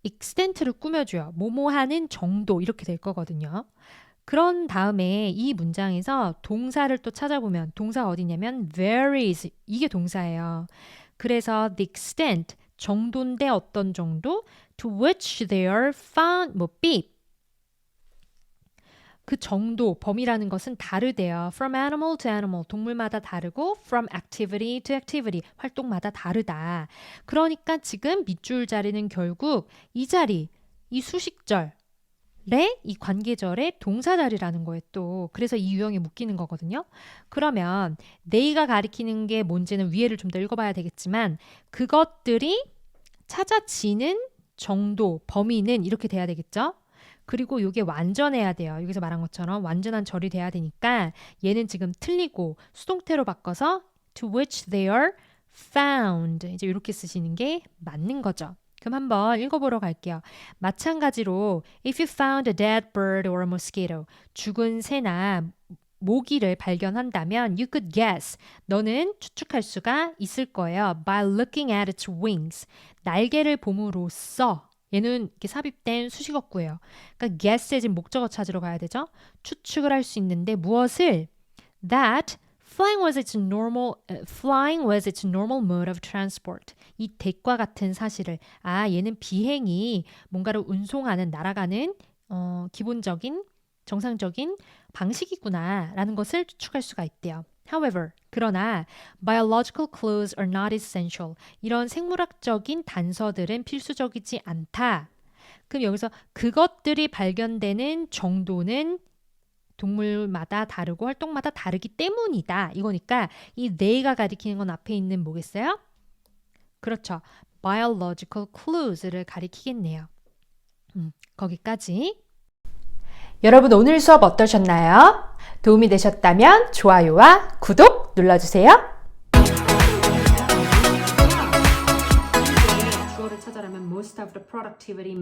extent를 꾸며줘요. 뭐뭐 하는 정도 이렇게 될 거거든요. 그런 다음에 이 문장에서 동사를 또 찾아보면 동사가 어디냐면 varies 이게 동사예요. 그래서 the extent 정도인데 어떤 정도 to which they are found be 그 정도, 범위라는 것은 다르대요. From animal to animal, 동물마다 다르고 from activity to activity, 활동마다 다르다. 그러니까 지금 밑줄 자리는 결국 이 자리, 이 수식절에 이 관계절의 동사 자리라는 거예요 또. 그래서 이 유형에 묶이는 거거든요. 그러면 they가 가리키는 게 뭔지는 위에를 좀 더 읽어봐야 되겠지만 그것들이 찾아지는 정도, 범위는 이렇게 돼야 되겠죠? 그리고 이게 완전해야 돼요. 여기서 말한 것처럼 완전한 절이 돼야 되니까 얘는 지금 틀리고 수동태로 바꿔서 to which they are found 이제 이렇게 쓰시는 게 맞는 거죠. 그럼 한번 읽어보러 갈게요. 마찬가지로 if you found a dead bird or a mosquito 죽은 새나 모기를 발견한다면 you could guess 너는 추측할 수가 있을 거예요. by looking at its wings 날개를 봄으로써 얘는 이렇게 삽입된 수식어구예요. 그러니까 guess의 지금 목적어 찾으러 가야 되죠. 추측을 할 수 있는데 무엇을? That flying was its normal mode of transport. 이 that과 같은 사실을 얘는 비행이 뭔가를 운송하는 날아가는 기본적인 정상적인 방식이구나라는 것을 추측할 수가 있대요. However, 그러나 biological clues are not essential. 이런 생물학적인 단서들은 필수적이지 않다. 그럼 여기서 그것들이 발견되는 정도는 동물마다 다르고 활동마다 다르기 때문이다. 이거니까 이 they가 가리키는 건 앞에 있는 뭐겠어요? 그렇죠. biological clues를 가리키겠네요. 거기까지. 여러분 오늘 수업 어떠셨나요? 도움이 되셨다면 좋아요와 구독 눌러주세요. 주어를 찾아라면 most of the productivity